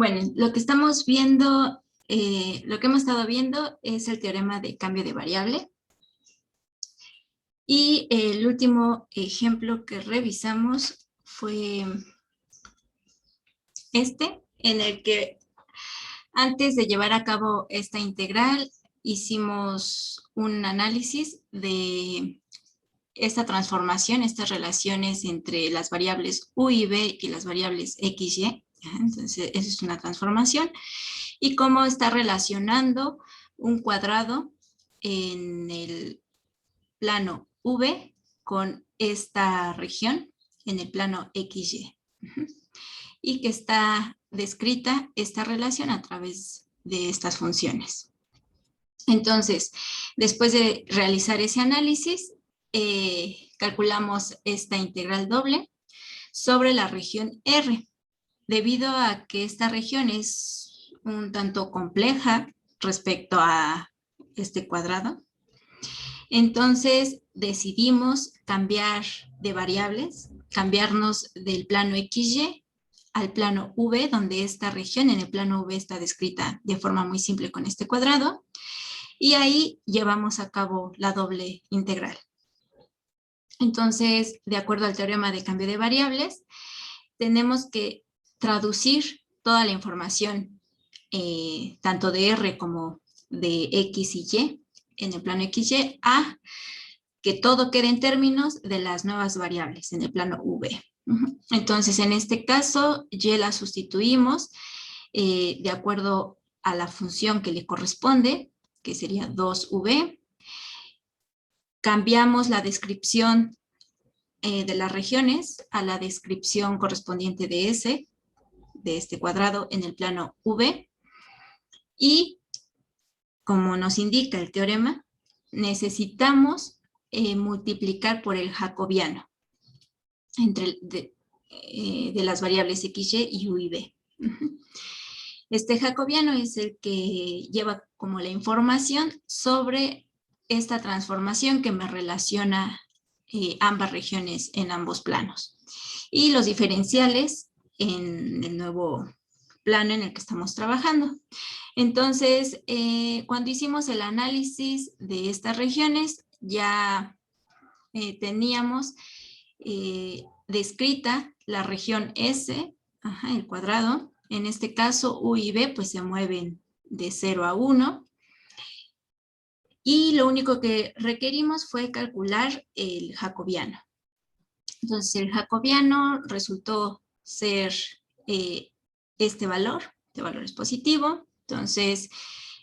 Bueno, lo que estamos viendo, lo que hemos estado viendo es el teorema de cambio de variable. Y el último ejemplo que revisamos fue este, en el que antes de llevar a cabo esta integral, hicimos un análisis de esta transformación, estas relaciones entre las variables u y b y las variables x, y. Entonces, esa es una transformación. Y cómo está relacionando un cuadrado en el plano v con esta región en el plano xy. Y que está descrita esta relación a través de estas funciones. Entonces, después de realizar ese análisis, calculamos esta integral doble sobre la región R. Debido a que esta región es un tanto compleja respecto a este cuadrado, entonces decidimos cambiar de variables, cambiarnos del plano XY al plano V, donde esta región en el plano V está descrita de forma muy simple con este cuadrado, y ahí llevamos a cabo la doble integral. Entonces, de acuerdo al teorema de cambio de variables, tenemos que traducir toda la información, tanto de R como de X y Y, en el plano XY, a que todo quede en términos de las nuevas variables en el plano V. Entonces, en este caso, Y la sustituimos de acuerdo a la función que le corresponde, que sería 2V. Cambiamos la descripción de las regiones a la descripción correspondiente de S, de este cuadrado en el plano V. Y, como nos indica el teorema, necesitamos multiplicar por el jacobiano entre de las variables XY y U y B. Este jacobiano es el que lleva como la información sobre esta transformación que me relaciona ambas regiones en ambos planos. Y los diferenciales en el nuevo plano en el que estamos trabajando. Entonces, cuando hicimos el análisis de estas regiones, ya teníamos descrita la región S, el cuadrado. En este caso, U y B pues se mueven de 0 a 1. Y lo único que requerimos fue calcular el jacobiano. Entonces, el jacobiano resultó ser este valor es positivo. Entonces,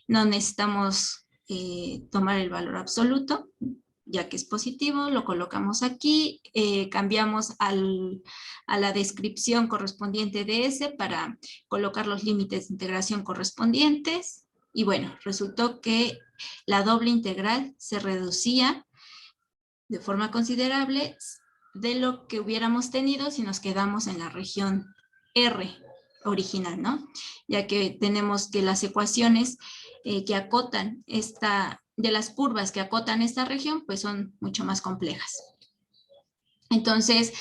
no necesitamos tomar el valor absoluto, ya que es positivo, lo colocamos aquí, cambiamos a la descripción correspondiente de S para colocar los límites de integración correspondientes. Y bueno, resultó que la doble integral se reducía de forma considerable de lo que hubiéramos tenido si nos quedamos en la región R original, ¿no? Ya que tenemos que las ecuaciones que acotan de las curvas que acotan esta región, pues son mucho más complejas. Entonces,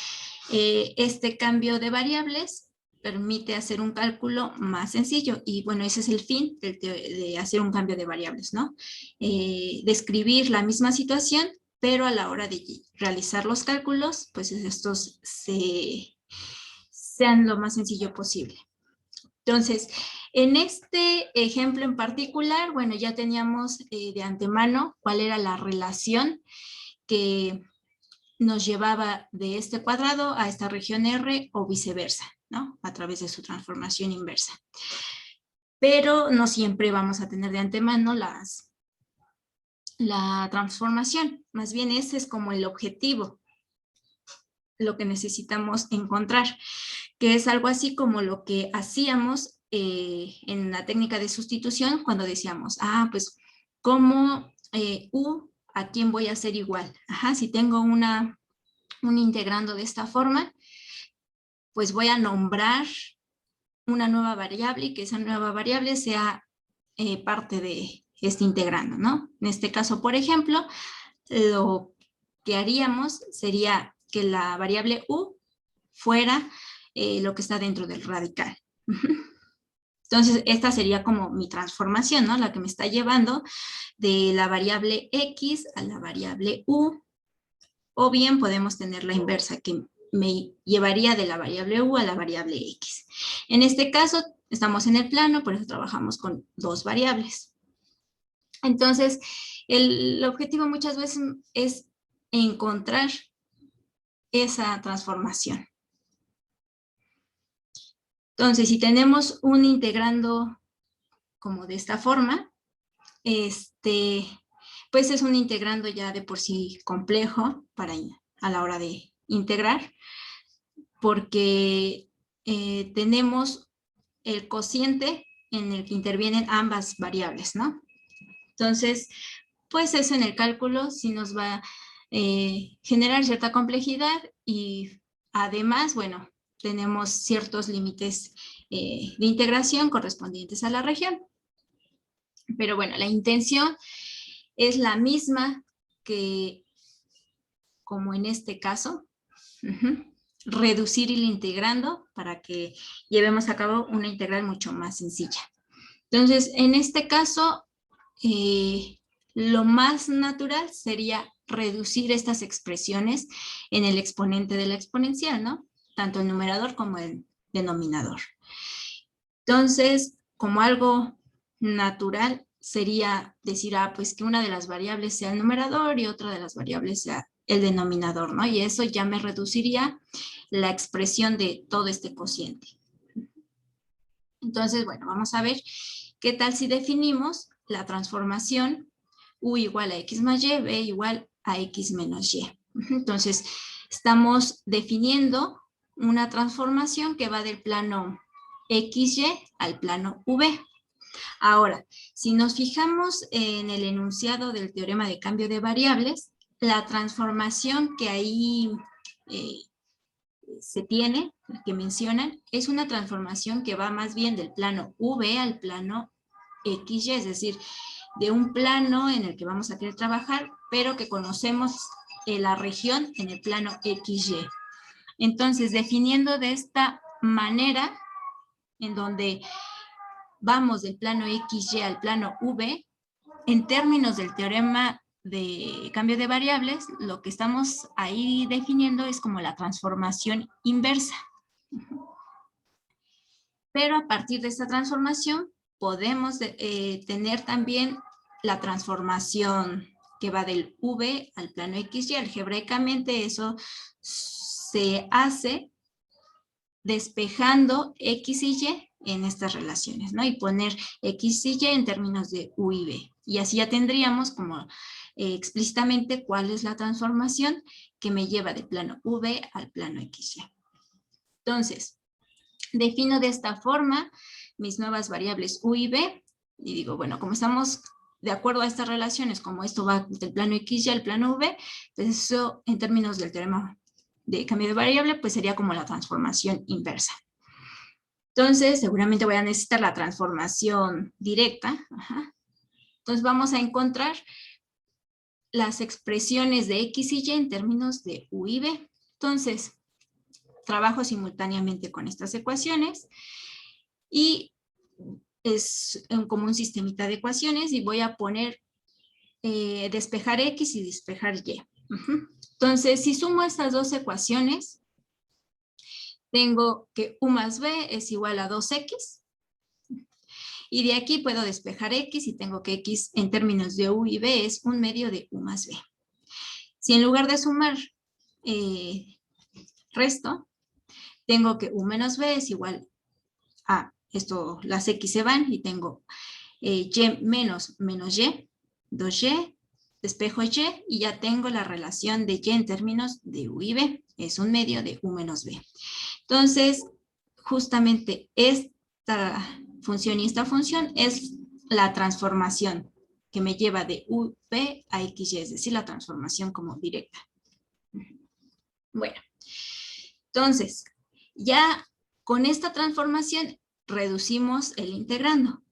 este cambio de variables permite hacer un cálculo más sencillo y bueno, ese es el fin de hacer un cambio de variables, ¿no? Describir la misma situación, pero a la hora de realizar los cálculos, pues estos sean lo más sencillo posible. Entonces, en este ejemplo en particular, bueno, ya teníamos de antemano cuál era la relación que nos llevaba de este cuadrado a esta región R o viceversa, ¿no? A través de su transformación inversa. Pero no siempre vamos a tener de antemano la transformación. Más bien ese es como el objetivo, lo que necesitamos encontrar, que es algo así como lo que hacíamos en la técnica de sustitución cuando decíamos, pues, ¿cómo U a quién voy a hacer igual? Si tengo un integrando de esta forma, pues voy a nombrar una nueva variable y que esa nueva variable sea parte de este integrando, ¿no? En este caso, por ejemplo, lo que haríamos sería que la variable U fuera lo que está dentro del radical. Entonces, esta sería como mi transformación, ¿no? La que me está llevando de la variable X a la variable U. O bien podemos tener la inversa, que me llevaría de la variable U a la variable X. En este caso, estamos en el plano, por eso trabajamos con dos variables. Entonces, el objetivo muchas veces es encontrar esa transformación. Entonces, si tenemos un integrando como de esta forma, pues es un integrando ya de por sí complejo a la hora de integrar, porque tenemos el cociente en el que intervienen ambas variables, ¿no? Entonces, pues eso en el cálculo sí nos va a generar cierta complejidad y además, bueno, tenemos ciertos límites de integración correspondientes a la región. Pero bueno, la intención es la misma que como en este caso, reducir y integrando para que llevemos a cabo una integral mucho más sencilla. Entonces, en este caso, lo más natural sería reducir estas expresiones en el exponente de la exponencial, ¿no? Tanto el numerador como el denominador. Entonces, como algo natural, sería decir, pues que una de las variables sea el numerador y otra de las variables sea el denominador, ¿no? Y eso ya me reduciría la expresión de todo este cociente. Entonces, bueno, vamos a ver qué tal si definimos la transformación U igual a X más Y, B igual a X menos Y. Entonces, estamos definiendo una transformación que va del plano XY al plano V. Ahora, si nos fijamos en el enunciado del teorema de cambio de variables, la transformación que ahí se tiene, que mencionan, es una transformación que va más bien del plano V al plano XY, es decir, de un plano en el que vamos a querer trabajar, pero que conocemos la región en el plano XY. Entonces, definiendo de esta manera, en donde vamos del plano XY al plano V, en términos del teorema de cambio de variables, lo que estamos ahí definiendo es como la transformación inversa. Pero a partir de esta transformación podemos tener también la transformación que va del V al plano XY. Algebraicamente eso se hace despejando X y Y en estas relaciones, ¿no? Y poner X y Y en términos de U y V. Y así ya tendríamos como explícitamente cuál es la transformación que me lleva del plano V al plano XY. Entonces, defino de esta forma mis nuevas variables U y V y digo, bueno, como estamos de acuerdo a estas relaciones, como esto va del plano XY al plano V, pues eso en términos del teorema de cambio de variable, pues sería como la transformación inversa. Entonces, seguramente voy a necesitar la transformación directa. Entonces, vamos a encontrar las expresiones de X y Y en términos de U y V. Entonces, trabajo simultáneamente con estas ecuaciones y es como un sistemita de ecuaciones y voy a poner despejar X y despejar Y. Entonces, si sumo estas dos ecuaciones, tengo que U más B es igual a 2X. Y de aquí puedo despejar X y tengo que X en términos de U y B es 1/2 de U más B. Si en lugar de sumar resto, tengo que U menos B es igual a esto, las X se van y tengo Y menos Y, 2Y, despejo Y ya tengo la relación de Y en términos de U y B, es 1/2 de U menos B. Entonces, justamente esta función y esta función es la transformación que me lleva de UV a XY, es decir, la transformación como directa. Bueno, entonces, ya con esta transformación reducimos el integrando.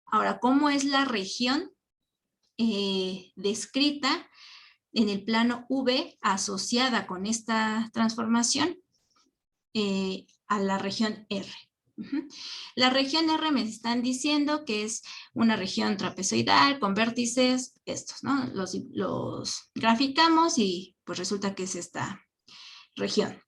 Ahora, ¿cómo es la región descrita en el plano V asociada con esta transformación a la región R? La región R me están diciendo que es una región trapezoidal con vértices estos, ¿no? Los graficamos y pues resulta que es esta región.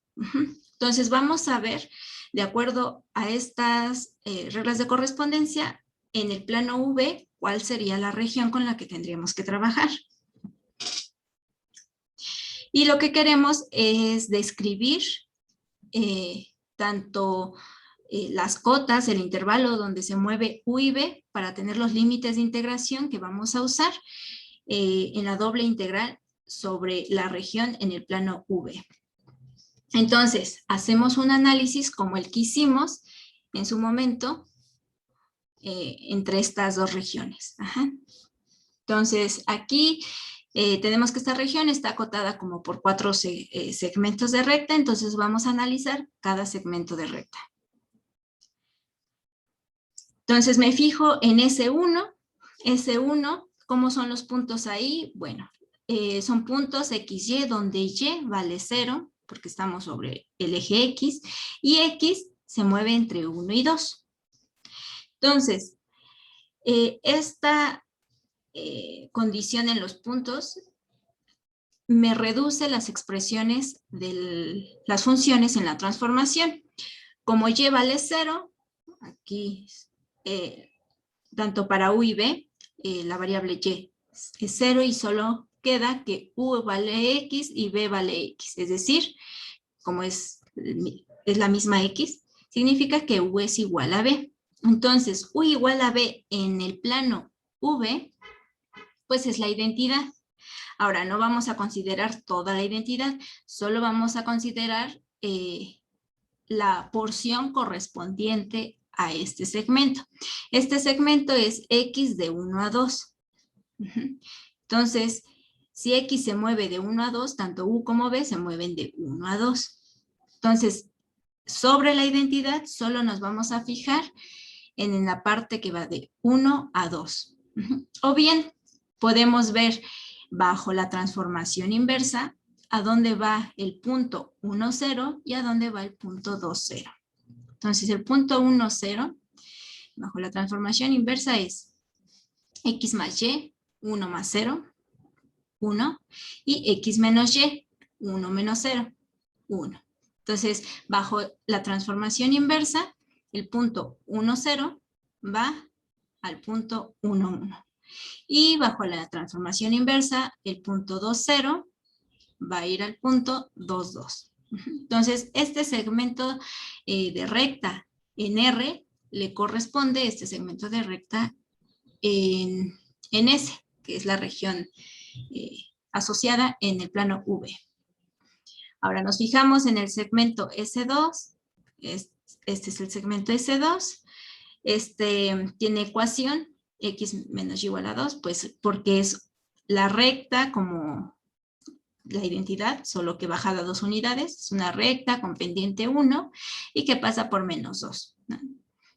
Entonces vamos a ver, de acuerdo a estas reglas de correspondencia, en el plano V, cuál sería la región con la que tendríamos que trabajar. Y lo que queremos es describir tanto las cotas, el intervalo donde se mueve U y V para tener los límites de integración que vamos a usar en la doble integral sobre la región en el plano V. Entonces, hacemos un análisis como el que hicimos en su momento entre estas dos regiones. Entonces, aquí tenemos que esta región está acotada como por 4 segmentos de recta, entonces vamos a analizar cada segmento de recta. Entonces me fijo en S1. S1, ¿cómo son los puntos ahí? Bueno, son puntos XY donde Y vale 0, porque estamos sobre el eje X, y X se mueve entre 1 y 2. Entonces, esta condición en los puntos me reduce las expresiones de las funciones en la transformación. Como Y vale 0, aquí tanto para U y B, la variable Y es 0 y solo queda que U vale X y B vale X. Es decir, como es la misma X, significa que U es igual a B. Entonces, U igual a B en el plano V, pues es la identidad. Ahora, no vamos a considerar toda la identidad, solo vamos a considerar la porción correspondiente a este segmento. Este segmento es X de 1 a 2. Entonces, si X se mueve de 1 a 2, tanto U como B se mueven de 1 a 2. Entonces, sobre la identidad, solo nos vamos a fijar en la parte que va de 1 a 2. O bien, podemos ver bajo la transformación inversa a dónde va el punto 1, 0 y a dónde va el punto 2, 0. Entonces, el punto 1, 0, bajo la transformación inversa es X más Y, 1 más 0, 1, y X menos Y, 1 menos 0, 1. Entonces, bajo la transformación inversa, el punto 1, 0 va al punto 1, 1. Y bajo la transformación inversa, el punto 2, 0 va a ir al punto 2, 2. Entonces, este segmento de recta en R le corresponde este segmento de recta en S, que es la región asociada en el plano V. Ahora nos fijamos en el segmento S2. Este es el segmento S2. Este tiene ecuación X menos Y igual a 2, pues porque es la recta como la identidad, solo que bajada 2 unidades, es una recta con pendiente 1 y que pasa por menos 2, ¿no?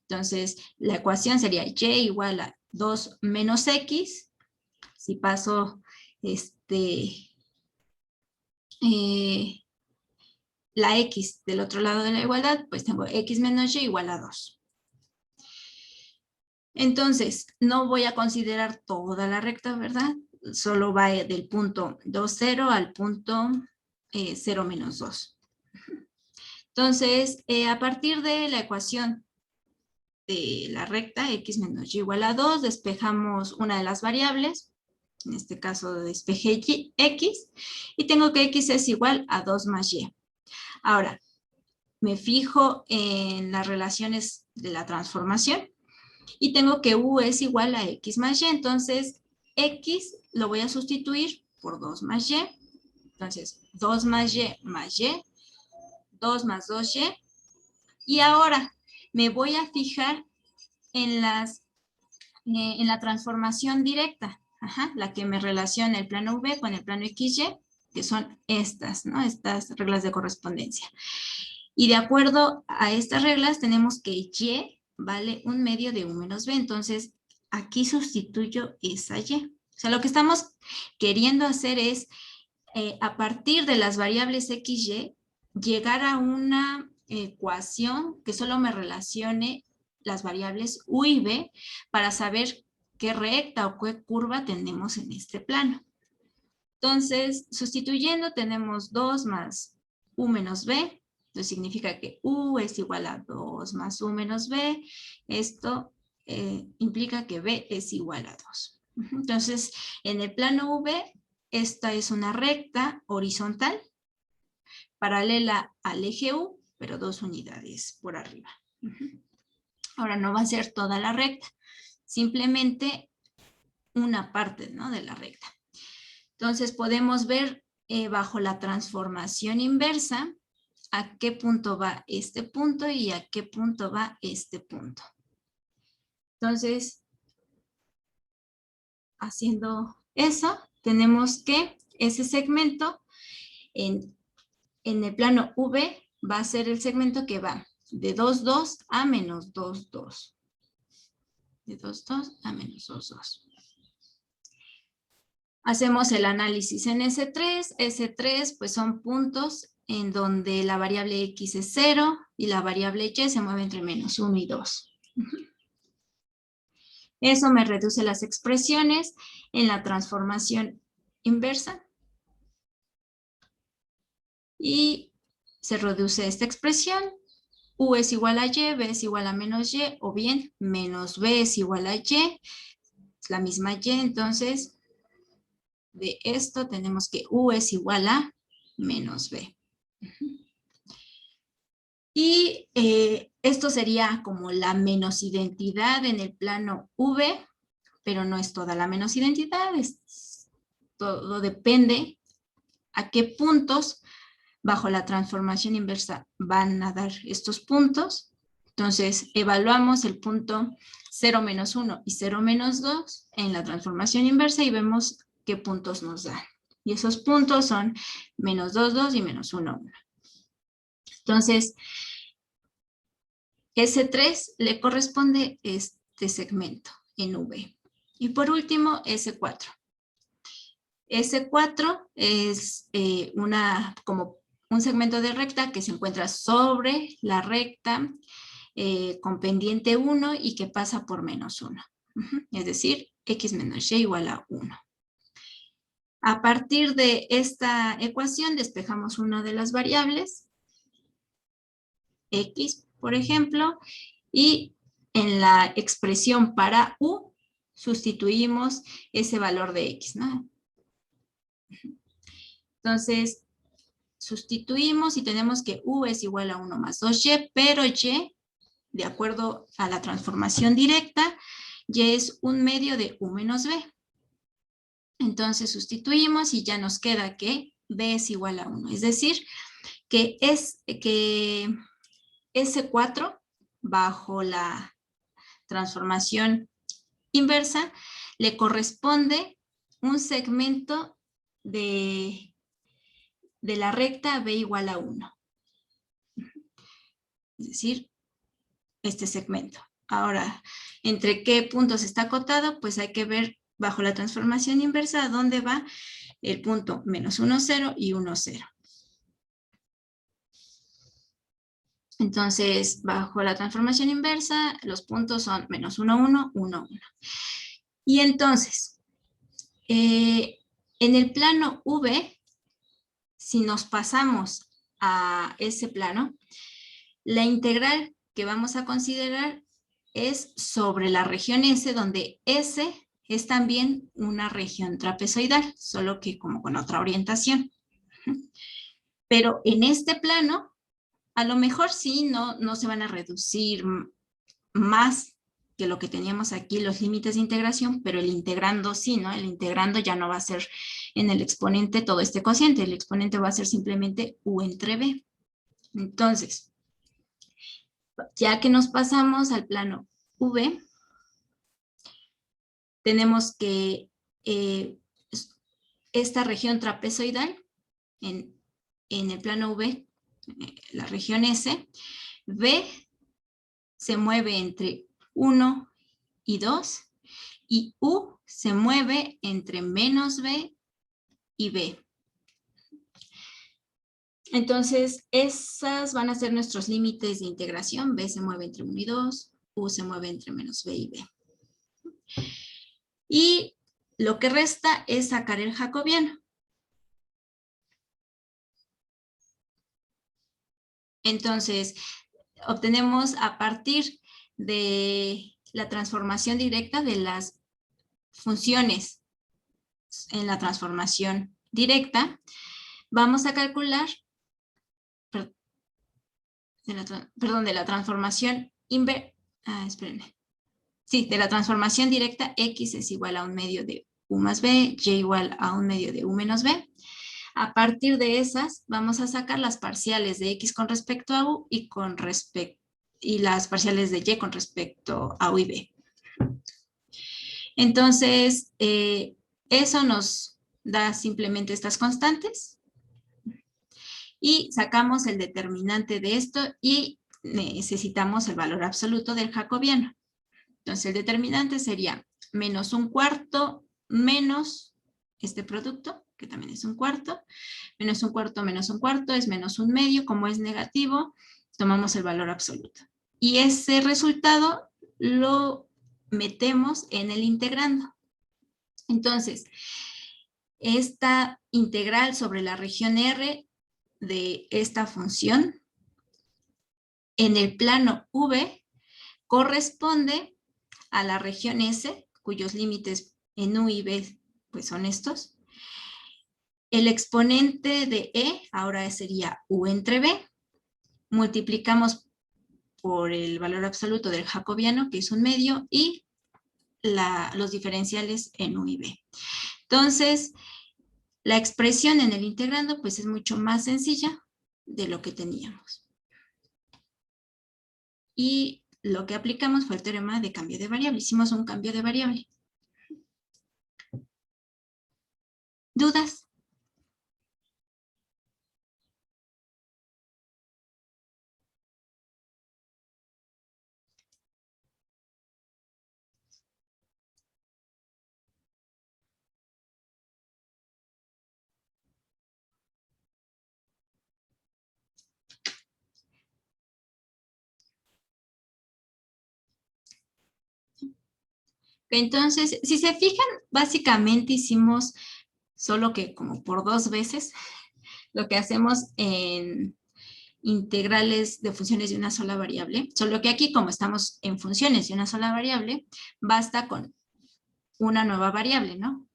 Entonces, la ecuación sería Y igual a 2 menos X. Si paso la X del otro lado de la igualdad, pues tengo X menos Y igual a 2. Entonces, no voy a considerar toda la recta, ¿verdad? Solo va del punto 2, 0 al punto 0 menos 2. Entonces, a partir de la ecuación de la recta X menos Y igual a 2, despejamos una de las variables, en este caso despejé X, y tengo que X es igual a 2 más Y. Ahora, me fijo en las relaciones de la transformación y tengo que U es igual a X más Y, entonces X lo voy a sustituir por 2 más Y, entonces 2 más Y más Y, 2 más 2Y, y ahora me voy a fijar en la transformación directa, la que me relaciona el plano V con el plano XY, que son estas, ¿no? Estas reglas de correspondencia. Y de acuerdo a estas reglas tenemos que Y vale 1/2 de U menos B, entonces aquí sustituyo esa Y. O sea, lo que estamos queriendo hacer es, a partir de las variables XY, llegar a una ecuación que solo me relacione las variables u y b para saber qué recta o qué curva tenemos en este plano. Entonces, sustituyendo tenemos 2 más u menos b. Esto significa que u es igual a 2 más u menos b. Esto implica que b es igual a 2. Entonces, en el plano v, esta es una recta horizontal paralela al eje u, pero 2 unidades por arriba. Ahora no va a ser toda la recta, simplemente una parte, ¿no?, de la recta. Entonces podemos ver bajo la transformación inversa a qué punto va este punto y a qué punto va este punto. Entonces, haciendo eso, tenemos que ese segmento en el plano V va a ser el segmento que va de 2, 2 a menos 2, 2. De 2, 2 a menos 2, 2. Hacemos el análisis en S3. S3 pues son puntos en donde la variable X es 0 y la variable Y se mueve entre menos 1 y 2. Eso me reduce las expresiones en la transformación inversa. Y se reduce esta expresión. U es igual a Y, B es igual a menos Y, o bien menos B es igual a Y. Es la misma Y, entonces de esto tenemos que U es igual a menos B. Y esto sería como la menos identidad en el plano V, pero no es toda la menos identidad, todo depende a qué puntos bajo la transformación inversa van a dar estos puntos. Entonces, evaluamos el punto 0 menos 1 y 0 menos 2 en la transformación inversa y vemos qué puntos nos dan. Y esos puntos son menos 2, 2 y menos 1, 1. Entonces, S3 le corresponde este segmento en V. Y por último, S4. S4 es como un segmento de recta que se encuentra sobre la recta con pendiente 1 y que pasa por menos 1. Es decir, X menos Y igual a 1. A partir de esta ecuación despejamos una de las variables, X, por ejemplo, y en la expresión para U sustituimos ese valor de X, ¿no? Entonces, sustituimos y tenemos que U es igual a 1 más 2Y, pero Y, de acuerdo a la transformación directa, Y es un medio de U menos B. Entonces sustituimos y ya nos queda que B es igual a 1. Es decir, que S4 bajo la transformación inversa le corresponde un segmento de la recta B igual a 1. Es decir, este segmento. Ahora, ¿entre qué puntos está acotado? Pues hay que ver bajo la transformación inversa a dónde va el punto menos 1, 0 y 1, 0. Entonces, bajo la transformación inversa, los puntos son menos 1, 1, 1, 1. Y entonces, en el plano V, si nos pasamos a ese plano, la integral que vamos a considerar es sobre la región S, donde S es también una región trapezoidal, solo que como con otra orientación. Pero en este plano, a lo mejor sí, no se van a reducir más que lo que teníamos aquí, los límites de integración, pero el integrando sí, ¿no? El integrando ya no va a ser en el exponente todo este cociente, el exponente va a ser simplemente U entre B. Entonces, ya que nos pasamos al plano V, tenemos que esta región trapezoidal en el plano V, la región S, B se mueve entre 1 y 2 y U se mueve entre menos B y B. Entonces, esas van a ser nuestros límites de integración. B se mueve entre 1 y 2, U se mueve entre menos B y B. Y lo que resta es sacar el jacobiano. Entonces, obtenemos a partir de la transformación directa de las funciones en la transformación directa, vamos a calcular, de la transformación inversa, espérenme. Sí, de la transformación directa, X es igual a un medio de U más B, Y igual a un medio de U menos B. A partir de esas, vamos a sacar las parciales de X con respecto a U y las parciales de Y con respecto a U y B. Entonces, eso nos da simplemente estas constantes y sacamos el determinante de esto y necesitamos el valor absoluto del jacobiano. Entonces, el determinante sería menos un cuarto menos este producto, que también es un cuarto, menos un cuarto es menos un medio. Como es negativo, tomamos el valor absoluto. Y ese resultado lo metemos en el integrando. Entonces, esta integral sobre la región R de esta función en el plano V corresponde a la región S, cuyos límites en U y B pues son estos. El exponente de E ahora sería U entre B. Multiplicamos por el valor absoluto del jacobiano, que es un medio, y los diferenciales en U y B. Entonces, la expresión en el integrando pues es mucho más sencilla de lo que teníamos. Y lo que aplicamos fue el teorema de cambio de variable. Hicimos un cambio de variable. ¿Dudas? Entonces, si se fijan, básicamente hicimos solo que como por 2 veces lo que hacemos en integrales de funciones de una sola variable, solo que aquí como estamos en funciones de una sola variable, basta con una nueva variable, ¿no?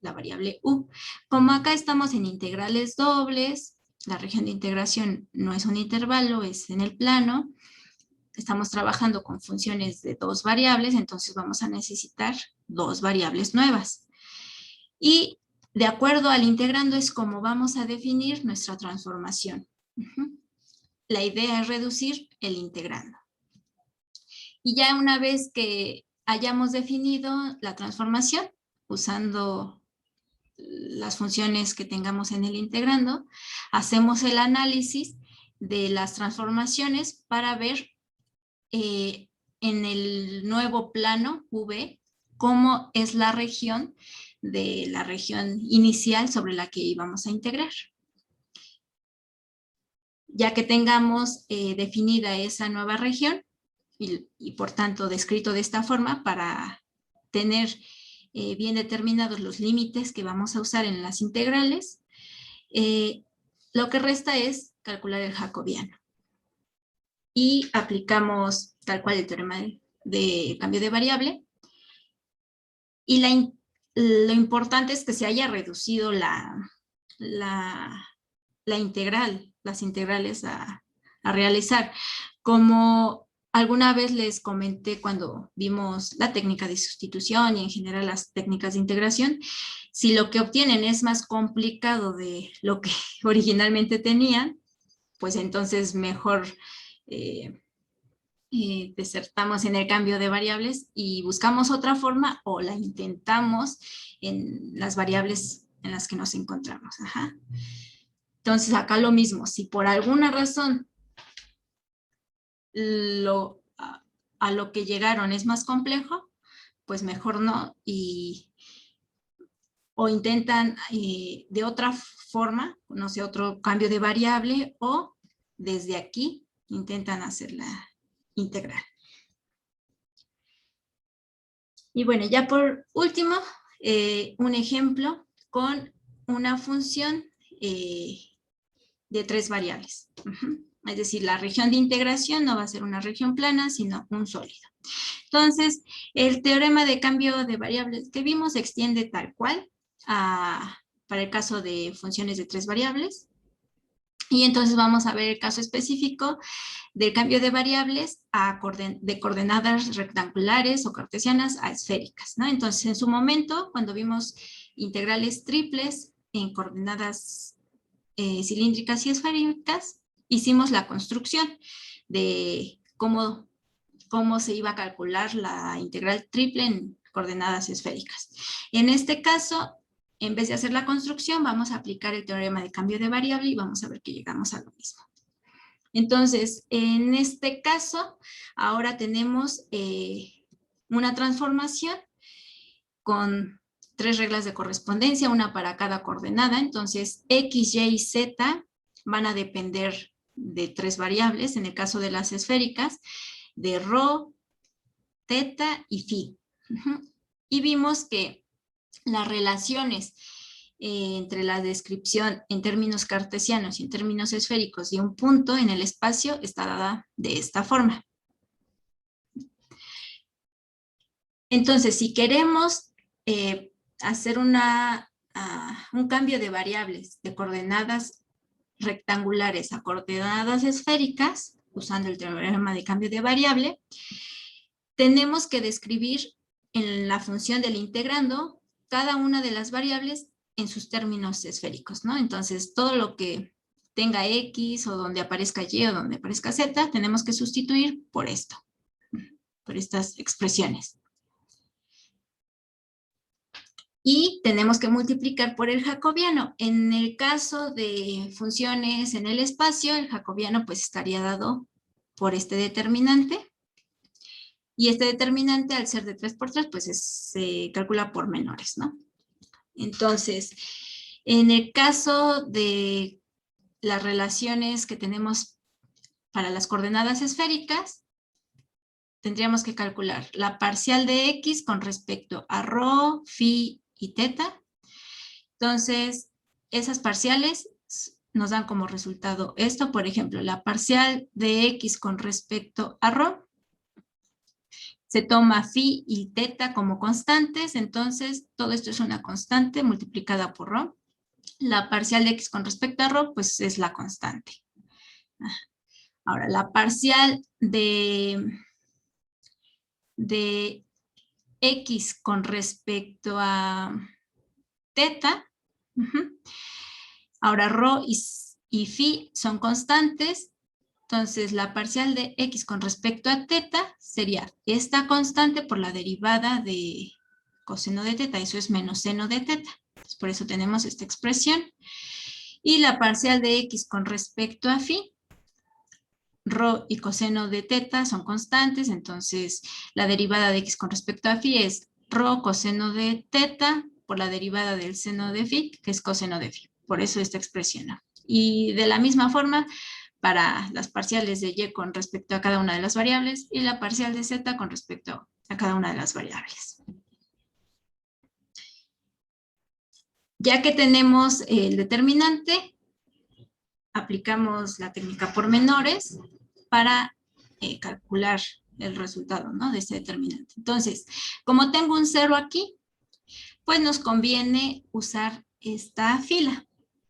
La variable u. Como acá estamos en integrales dobles, la región de integración no es un intervalo, es en el plano, estamos trabajando con funciones de 2 variables, entonces vamos a necesitar 2 variables nuevas. Y de acuerdo al integrando es como vamos a definir nuestra transformación. La idea es reducir el integrando. Y ya una vez que hayamos definido la transformación, usando las funciones que tengamos en el integrando, hacemos el análisis de las transformaciones para ver en el nuevo plano V cómo es la región de la región inicial sobre la que íbamos a integrar. Ya que tengamos definida esa nueva región y por tanto descrito de esta forma para tener bien determinados los límites que vamos a usar en las integrales, lo que resta es calcular el jacobiano. Y aplicamos tal cual el teorema de cambio de variable. Y lo importante es que se haya reducido la integral, las integrales a realizar. Como alguna vez les comenté cuando vimos la técnica de sustitución y en general las técnicas de integración, si lo que obtienen es más complicado de lo que originalmente tenían, pues entonces mejor desertamos en el cambio de variables y buscamos otra forma o la intentamos en las variables en las que nos encontramos. Ajá. Entonces acá lo mismo, si por alguna razón a lo que llegaron es más complejo, pues mejor no, y o intentan de otra forma, no sé, otro cambio de variable, o desde aquí intentan hacer la integral. Y bueno, ya por último, un ejemplo con una función de 3 variables. Es decir, la región de integración no va a ser una región plana, sino un sólido. Entonces, el teorema de cambio de variables que vimos se extiende tal cual para el caso de funciones de 3 variables. Y entonces vamos a ver el caso específico del cambio de variables de coordenadas rectangulares o cartesianas a esféricas, ¿no? Entonces, en su momento, cuando vimos integrales triples en coordenadas cilíndricas y esféricas, hicimos la construcción de cómo se iba a calcular la integral triple en coordenadas esféricas. En este caso, en vez de hacer la construcción, vamos a aplicar el teorema de cambio de variable y vamos a ver que llegamos a lo mismo. Entonces, en este caso, ahora tenemos una transformación con 3 reglas de correspondencia, una para cada coordenada. Entonces, X, Y y Z van a depender de 3 variables, en el caso de las esféricas, de ρ, teta y phi. Y vimos que las relaciones entre la descripción en términos cartesianos y en términos esféricos de un punto en el espacio está dada de esta forma. Entonces, si queremos hacer un cambio de variables de coordenadas rectangulares a coordenadas esféricas, usando el teorema de cambio de variable, tenemos que describir en la función del integrando cada una de las variables en sus términos esféricos, ¿no? Entonces, todo lo que tenga X o donde aparezca Y o donde aparezca Z, tenemos que sustituir por esto, por estas expresiones. Y tenemos que multiplicar por el jacobiano. En el caso de funciones en el espacio, el jacobiano pues estaría dado por este determinante. Y este determinante, al ser de 3 por 3, pues se calcula por menores, ¿no? Entonces, en el caso de las relaciones que tenemos para las coordenadas esféricas, tendríamos que calcular la parcial de X con respecto a ρ, phi y teta. Entonces, esas parciales nos dan como resultado esto. Por ejemplo, la parcial de X con respecto a ρ, se toma phi y teta como constantes, entonces todo esto es una constante multiplicada por ρ. La parcial de X con respecto a ρ, pues es la constante. Ahora, la parcial de X con respecto a teta, ahora ρ y phi son constantes, entonces la parcial de X con respecto a teta sería esta constante por la derivada de coseno de teta, eso es menos seno de teta. Entonces, por eso tenemos esta expresión. Y la parcial de X con respecto a phi, ρ y coseno de teta son constantes, entonces la derivada de X con respecto a phi es ρ coseno de teta por la derivada del seno de phi, que es coseno de phi. Por eso esta expresión. Y de la misma forma, para las parciales de Y con respecto a cada una de las variables y la parcial de Z con respecto a cada una de las variables. Ya que tenemos el determinante, aplicamos la técnica por menores para calcular el resultado, ¿no?, de este determinante. Entonces, como tengo un 0 aquí, pues nos conviene usar esta fila.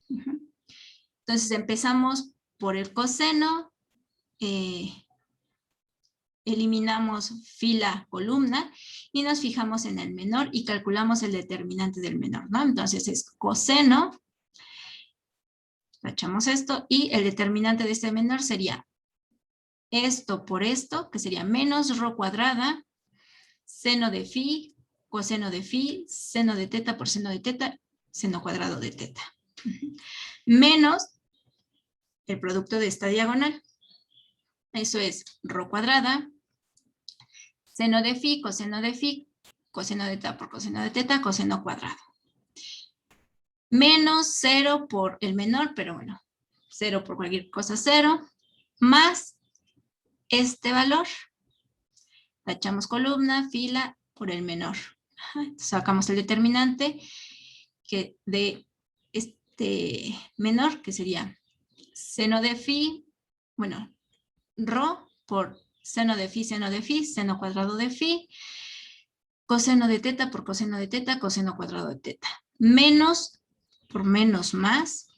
Entonces empezamos por el coseno, eliminamos fila, columna, y nos fijamos en el menor y calculamos el determinante del menor, ¿no? Entonces es coseno, tachamos esto, y el determinante de este menor sería esto por esto, que sería menos ρ cuadrada, seno de phi, coseno de phi, seno de teta por seno de teta, seno cuadrado de teta. Menos el producto de esta diagonal. Eso es ρ cuadrada, seno de phi, coseno de teta por coseno de teta, coseno cuadrado. menos 0 por el menor, pero bueno, 0 por cualquier cosa 0, más este valor. Tachamos columna, fila por el menor. Sacamos el determinante que de este menor, que sería seno de phi, bueno, rho por seno de phi, seno cuadrado de phi, coseno de teta por coseno de teta, coseno cuadrado de teta. Menos por menos más,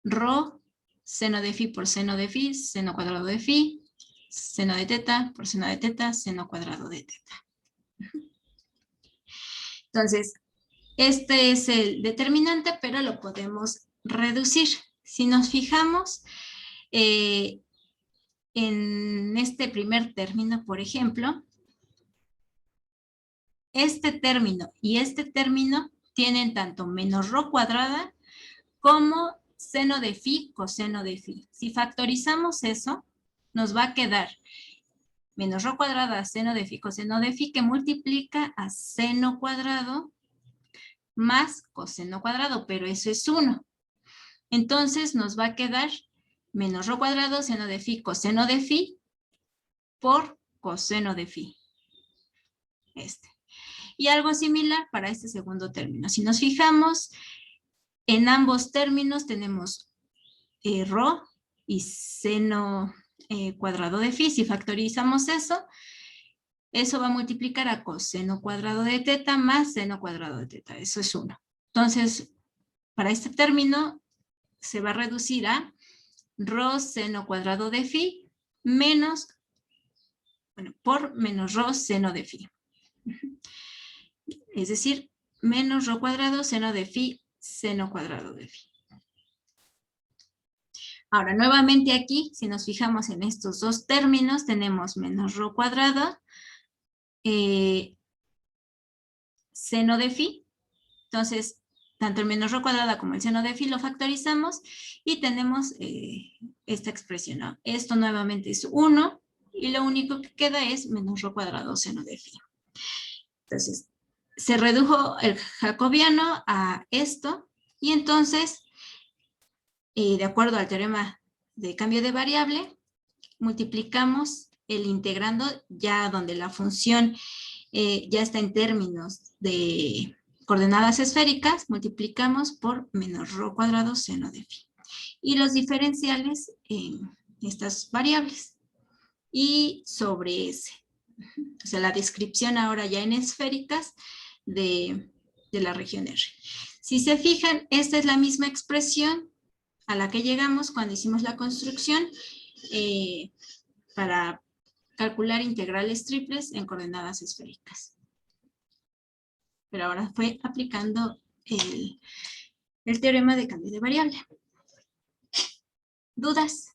rho, seno de phi por seno de phi, seno cuadrado de phi, seno de teta por seno de teta, seno cuadrado de teta. Entonces, este es el determinante, pero lo podemos reducir. Si nos fijamos en este primer término, por ejemplo, este término y este término tienen tanto menos rho cuadrada como seno de phi, coseno de phi. Si factorizamos eso, nos va a quedar menos rho cuadrada, seno de phi, coseno de phi, que multiplica a seno cuadrado más coseno cuadrado, pero eso es 1. Entonces nos va a quedar menos rho cuadrado, seno de phi, coseno de phi, por coseno de phi. Y algo similar para este segundo término. Si nos fijamos, en ambos términos tenemos rho y seno cuadrado de phi. Si factorizamos eso, eso va a multiplicar a coseno cuadrado de teta más seno cuadrado de teta. Eso es 1. Entonces, para este término se va a reducir a rho seno cuadrado de phi menos, bueno, por menos rho seno de phi. Es decir, menos rho cuadrado seno de phi, seno cuadrado de phi. Ahora, nuevamente aquí, si nos fijamos en estos dos términos, tenemos menos rho cuadrado, seno de phi. Entonces, tanto el menos rho cuadrada como el seno de phi lo factorizamos y tenemos esta expresión, ¿no? Esto nuevamente es 1 y lo único que queda es menos rho cuadrado seno de phi. Entonces, se redujo el jacobiano a esto y entonces, de acuerdo al teorema de cambio de variable, multiplicamos el integrando ya donde la función ya está en términos de coordenadas esféricas, multiplicamos por menos rho cuadrado seno de phi. Y los diferenciales en estas variables. Y sobre ese. O sea, la descripción ahora ya en esféricas de la región R. Si se fijan, esta es la misma expresión a la que llegamos cuando hicimos la construcción para calcular integrales triples en coordenadas esféricas. Pero ahora fue aplicando el teorema de cambio de variable. ¿Dudas?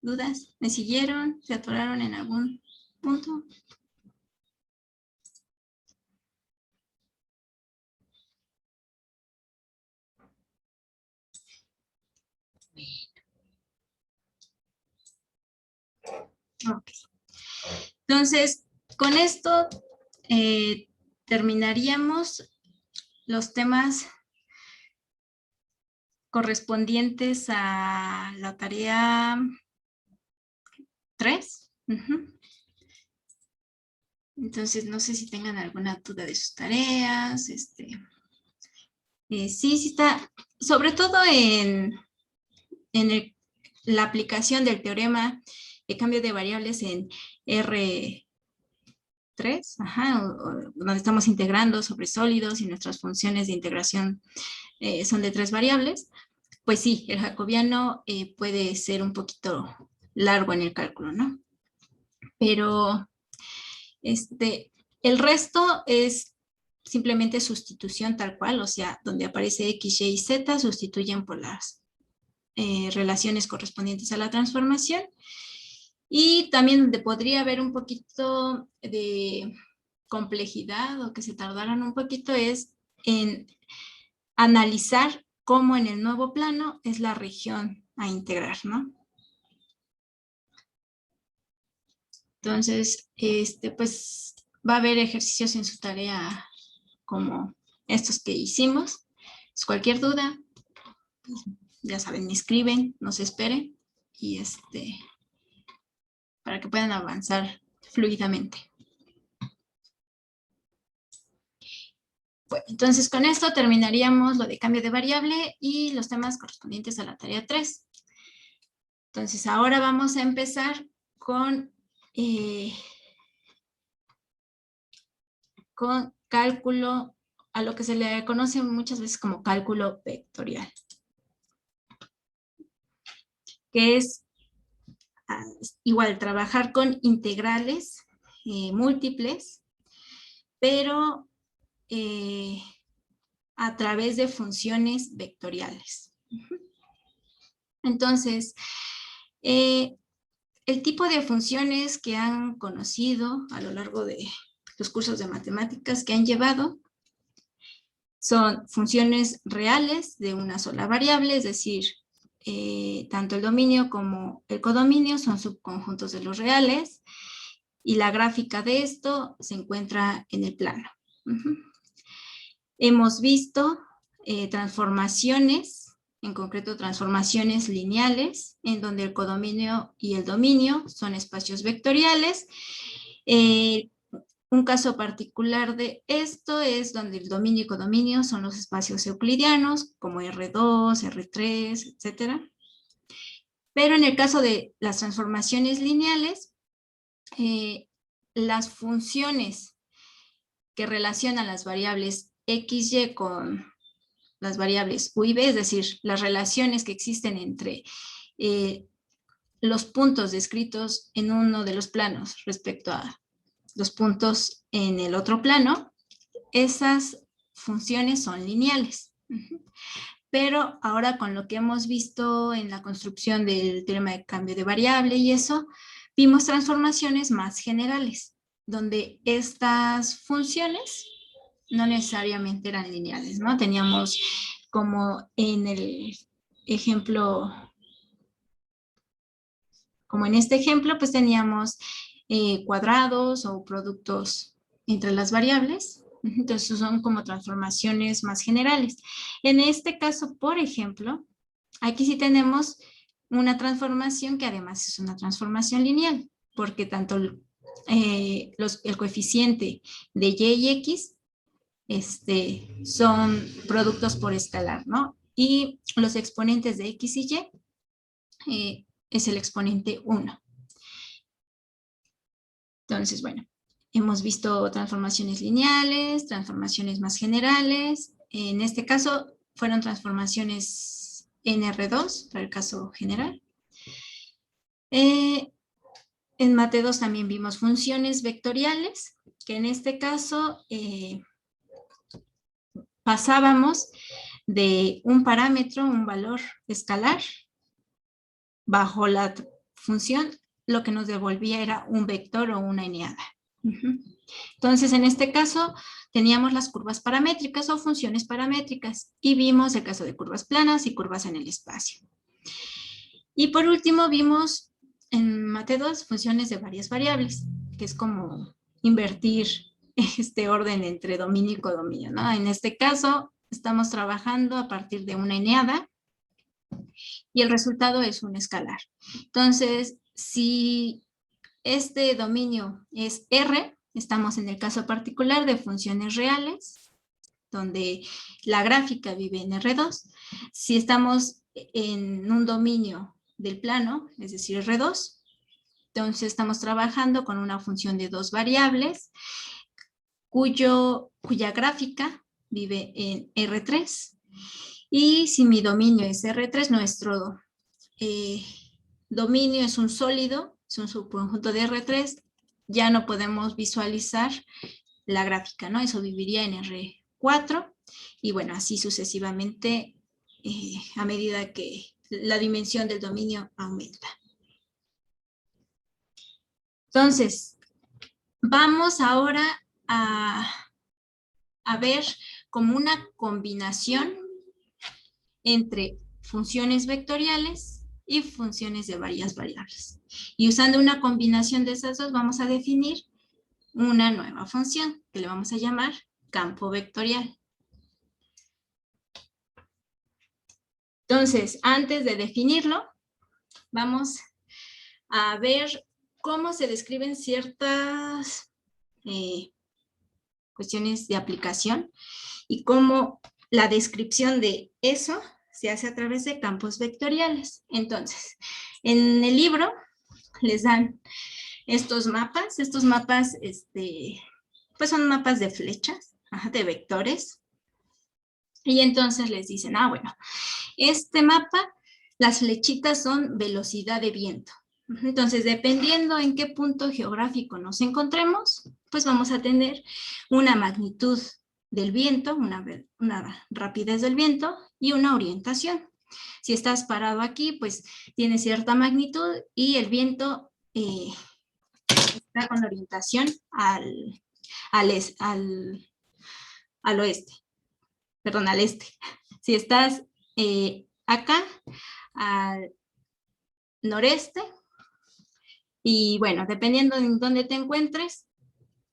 ¿Dudas? ¿Me siguieron? ¿Se atoraron en algún punto? Ok. Entonces, con esto terminaríamos los temas correspondientes a la tarea 3. Entonces, no sé si tengan alguna duda de sus tareas. Sí está, sobre todo en la aplicación del teorema de cambio de variables en R3, donde estamos integrando sobre sólidos y nuestras funciones de integración son de 3 variables, pues sí, el jacobiano puede ser un poquito largo en el cálculo, ¿no? Pero el resto es simplemente sustitución tal cual, o sea, donde aparece X, Y y Z, sustituyen por las relaciones correspondientes a la transformación. Y también donde podría haber un poquito de complejidad o que se tardaran un poquito es en analizar cómo en el nuevo plano es la región a integrar, ¿no? Entonces, pues va a haber ejercicios en su tarea como estos que hicimos. Pues, cualquier duda, pues, ya saben, me escriben, nos esperen y para que puedan avanzar fluidamente. Bueno, entonces con esto terminaríamos lo de cambio de variable y los temas correspondientes a la tarea 3. Entonces ahora vamos a empezar con cálculo, a lo que se le conoce muchas veces como cálculo vectorial, que es igual trabajar con integrales múltiples, pero a través de funciones vectoriales. Entonces, el tipo de funciones que han conocido a lo largo de los cursos de matemáticas que han llevado son funciones reales de una sola variable, es decir, tanto el dominio como el codominio son subconjuntos de los reales, y la gráfica de esto se encuentra en el plano. Hemos visto transformaciones, en concreto transformaciones lineales, en donde el codominio y el dominio son espacios vectoriales. Un caso particular de esto es donde el dominio y codominio son los espacios euclidianos, como R2, R3, etc. Pero en el caso de las transformaciones lineales, las funciones que relacionan las variables x, y con las variables u y b, es decir, las relaciones que existen entre los puntos descritos en uno de los planos respecto a los puntos en el otro plano, esas funciones son lineales. Pero ahora con lo que hemos visto en la construcción del teorema de cambio de variable y eso, vimos transformaciones más generales, donde estas funciones no necesariamente eran lineales, ¿no? Teníamos como en el ejemplo, como en este ejemplo, pues teníamos cuadrados o productos entre las variables. Entonces son como transformaciones más generales. En este caso, por ejemplo, aquí sí tenemos una transformación que además es una transformación lineal, porque tanto el coeficiente de y y x son productos por escalar, ¿no? Y los exponentes de x y y es el exponente 1. Entonces, bueno, hemos visto transformaciones lineales, transformaciones más generales. En este caso, fueron transformaciones en R2, para el caso general. En Mate 2 también vimos funciones vectoriales, que en este caso pasábamos de un parámetro, un valor escalar, bajo la función, lo que nos devolvía era un vector o una eneada. Entonces, en este caso, teníamos las curvas paramétricas o funciones paramétricas y vimos el caso de curvas planas y curvas en el espacio. Y por último, vimos en Mate 2 funciones de varias variables, que es como invertir este orden entre dominio y codominio, ¿no? En este caso, estamos trabajando a partir de una eneada y el resultado es un escalar. Entonces, si este dominio es R, estamos en el caso particular de funciones reales, donde la gráfica vive en R2. Si estamos en un dominio del plano, es decir, R2, entonces estamos trabajando con una función de dos variables, cuya gráfica vive en R3. Y si mi dominio es R3, nuestro dominio es un sólido, es un subconjunto de R3, ya no podemos visualizar la gráfica, ¿no? Eso viviría en R4 y bueno, así sucesivamente a medida que la dimensión del dominio aumenta. Entonces, vamos ahora a ver como una combinación entre funciones vectoriales y funciones de varias variables. Y usando una combinación de esas dos vamos a definir una nueva función que le vamos a llamar campo vectorial. Entonces, antes de definirlo, vamos a ver cómo se describen ciertas cuestiones de aplicación y cómo la descripción de eso se hace a través de campos vectoriales. Entonces, en el libro les dan estos mapas pues son mapas de flechas, de vectores, y entonces les dicen, bueno, este mapa, las flechitas son velocidad de viento. Entonces, dependiendo en qué punto geográfico nos encontremos, pues vamos a tener una magnitud del viento, una rapidez del viento y una orientación. Si estás parado aquí, pues tiene cierta magnitud y el viento está con orientación al oeste, perdón, al este. Si estás acá, al noreste, y bueno, dependiendo de dónde te encuentres,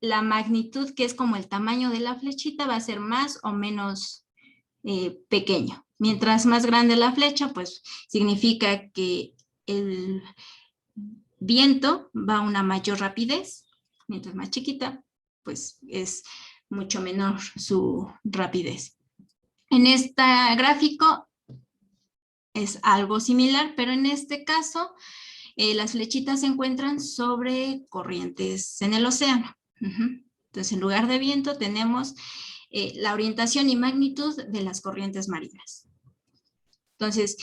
la magnitud, que es como el tamaño de la flechita, va a ser más o menos pequeño. Mientras más grande la flecha, pues significa que el viento va a una mayor rapidez. Mientras más chiquita, pues es mucho menor su rapidez. En este gráfico es algo similar, pero en este caso las flechitas se encuentran sobre corrientes en el océano. Entonces, en lugar de viento tenemos la orientación y magnitud de las corrientes marinas. Entonces,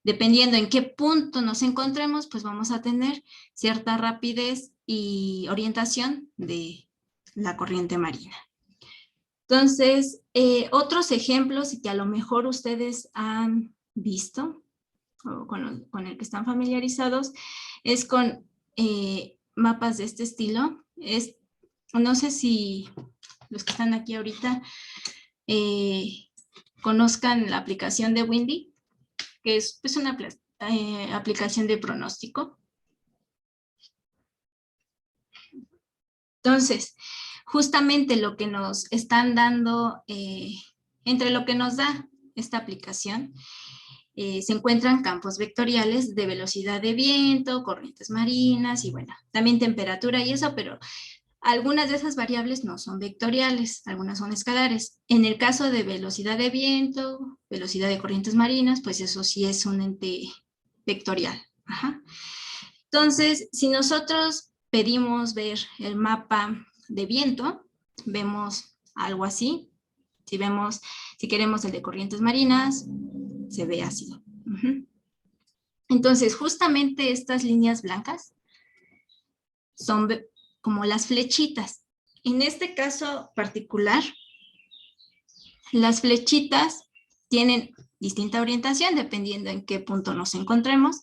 dependiendo en qué punto nos encontremos, pues vamos a tener cierta rapidez y orientación de la corriente marina. Entonces, otros ejemplos que a lo mejor ustedes han visto, o con el que están familiarizados, es con mapas de este estilo. No sé si los que están aquí ahorita conozcan la aplicación de Windy, que es pues, una aplicación de pronóstico. Entonces, justamente lo que nos están dando, entre lo que nos da esta aplicación, se encuentran campos vectoriales de velocidad de viento, corrientes marinas y bueno, también temperatura y eso, pero algunas de esas variables no son vectoriales, algunas son escalares. En el caso de velocidad de viento, velocidad de corrientes marinas, pues eso sí es un ente vectorial. Entonces, si nosotros pedimos ver el mapa de viento, vemos algo así. Si queremos el de corrientes marinas, se ve así. Entonces, justamente estas líneas blancas son como las flechitas. En este caso particular, las flechitas tienen distinta orientación dependiendo en qué punto nos encontremos,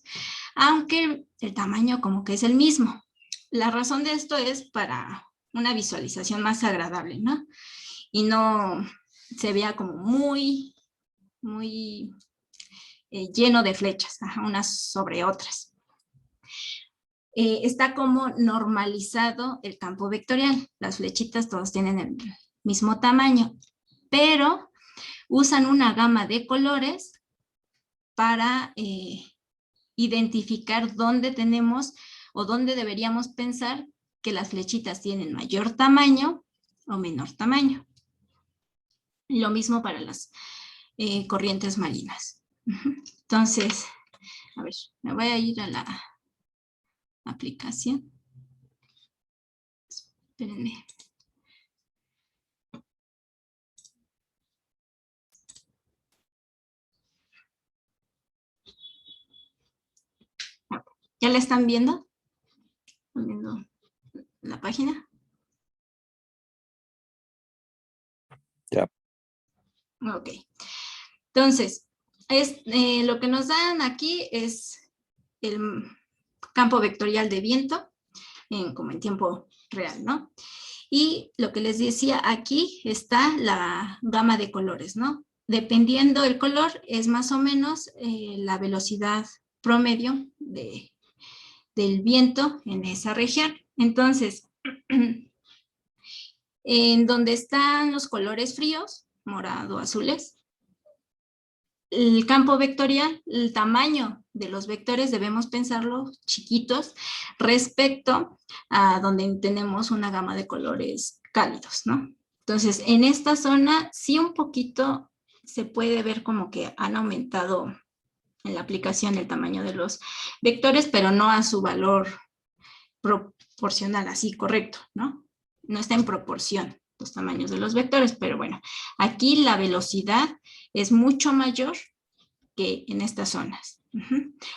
aunque el tamaño como que es el mismo. La razón de esto es para una visualización más agradable, ¿no? Y no se vea como muy lleno de flechas, unas sobre otras. Está como normalizado el campo vectorial. Las flechitas todas tienen el mismo tamaño, pero usan una gama de colores para identificar dónde tenemos o dónde deberíamos pensar que las flechitas tienen mayor tamaño o menor tamaño. Y lo mismo para las corrientes marinas. Entonces, a ver, me voy a ir a la aplicación. Espérenme. ¿Ya la están viendo? ¿Están viendo la página? Ya. Ok. Entonces, lo que nos dan aquí es el campo vectorial de viento, como en tiempo real, ¿no? Y lo que les decía, aquí está la gama de colores, ¿no? dependiendo del color, es más o menos la velocidad promedio del viento en esa región. Entonces, en donde están los colores fríos, morado, azules, el campo vectorial, el tamaño de los vectores debemos pensarlo chiquitos respecto a donde tenemos una gama de colores cálidos, ¿no? Entonces, en esta zona sí un poquito se puede ver como que han aumentado en la aplicación el tamaño de los vectores, pero no a su valor proporcional, así correcto, ¿no? No está en proporción los tamaños de los vectores, pero bueno, aquí la velocidad es mucho mayor que en estas zonas.